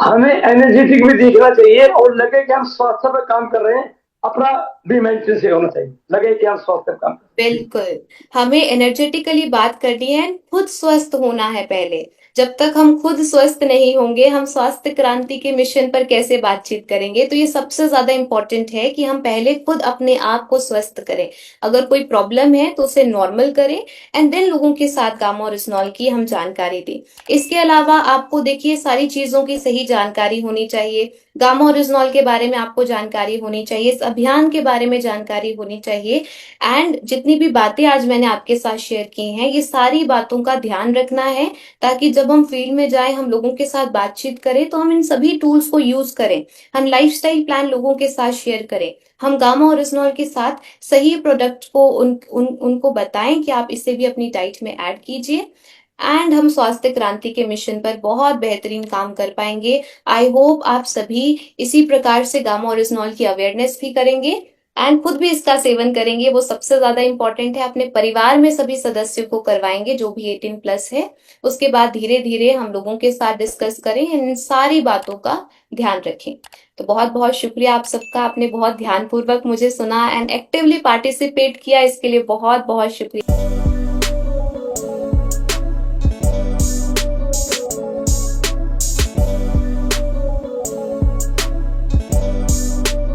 हमें एनर्जेटिक भी दिखना चाहिए और लगे कि हम स्वास्थ्य पर काम कर रहे हैं, अपना भी मेंटेन से होना चाहिए, लगे कि हम स्वास्थ्य पर काम कर रहे हैं। बिल्कुल, हमें एनर्जेटिकली बात करनी है, खुद स्वस्थ होना है पहले, जब तक हम खुद स्वस्थ नहीं होंगे, हम स्वास्थ्य क्रांति के मिशन पर कैसे बातचीत करेंगे। तो ये सबसे ज्यादा इंपॉर्टेंट है कि हम पहले खुद अपने आप को स्वस्थ करें। अगर कोई प्रॉब्लम है तो उसे नॉर्मल करें एंड देन लोगों के साथ गामा ओरिजिनॉल की हम जानकारी दें। इसके अलावा आपको देखिए सारी चीजों की सही जानकारी होनी चाहिए। गामा ओरिजिनॉल के बारे में आपको जानकारी होनी चाहिए, इस अभियान के बारे में जानकारी होनी चाहिए एंड जितनी भी बातें आज मैंने आपके साथ शेयर की हैं, ये सारी बातों का ध्यान रखना है ताकि जब हम फील्ड में जाएं, हम लोगों के साथ बातचीत करें तो हम इन सभी टूल्स को यूज करें, हम लाइफस्टाइल प्लान लोगों के साथ शेयर करें, हम गामा ओरिजिनॉल के साथ सही प्रोडक्ट को उनको बताएं कि आप इसे भी अपनी डाइट में ऐड कीजिए एंड हम स्वास्थ्य क्रांति के मिशन पर बहुत बेहतरीन काम कर पाएंगे। आई होप आप सभी इसी प्रकार से गामा ओरिजिनॉल की अवेयरनेस भी करेंगे एंड खुद भी इसका सेवन करेंगे। वो सबसे ज्यादा इंपॉर्टेंट है। अपने परिवार में सभी सदस्यों को करवाएंगे जो भी 18+ है। उसके बाद धीरे धीरे हम लोगों के साथ डिस्कस करें, इन सारी बातों का ध्यान रखें। तो बहुत बहुत शुक्रिया आप सबका, आपने बहुत ध्यानपूर्वक मुझे सुना एंड एक्टिवली पार्टिसिपेट किया, इसके लिए बहुत बहुत शुक्रिया।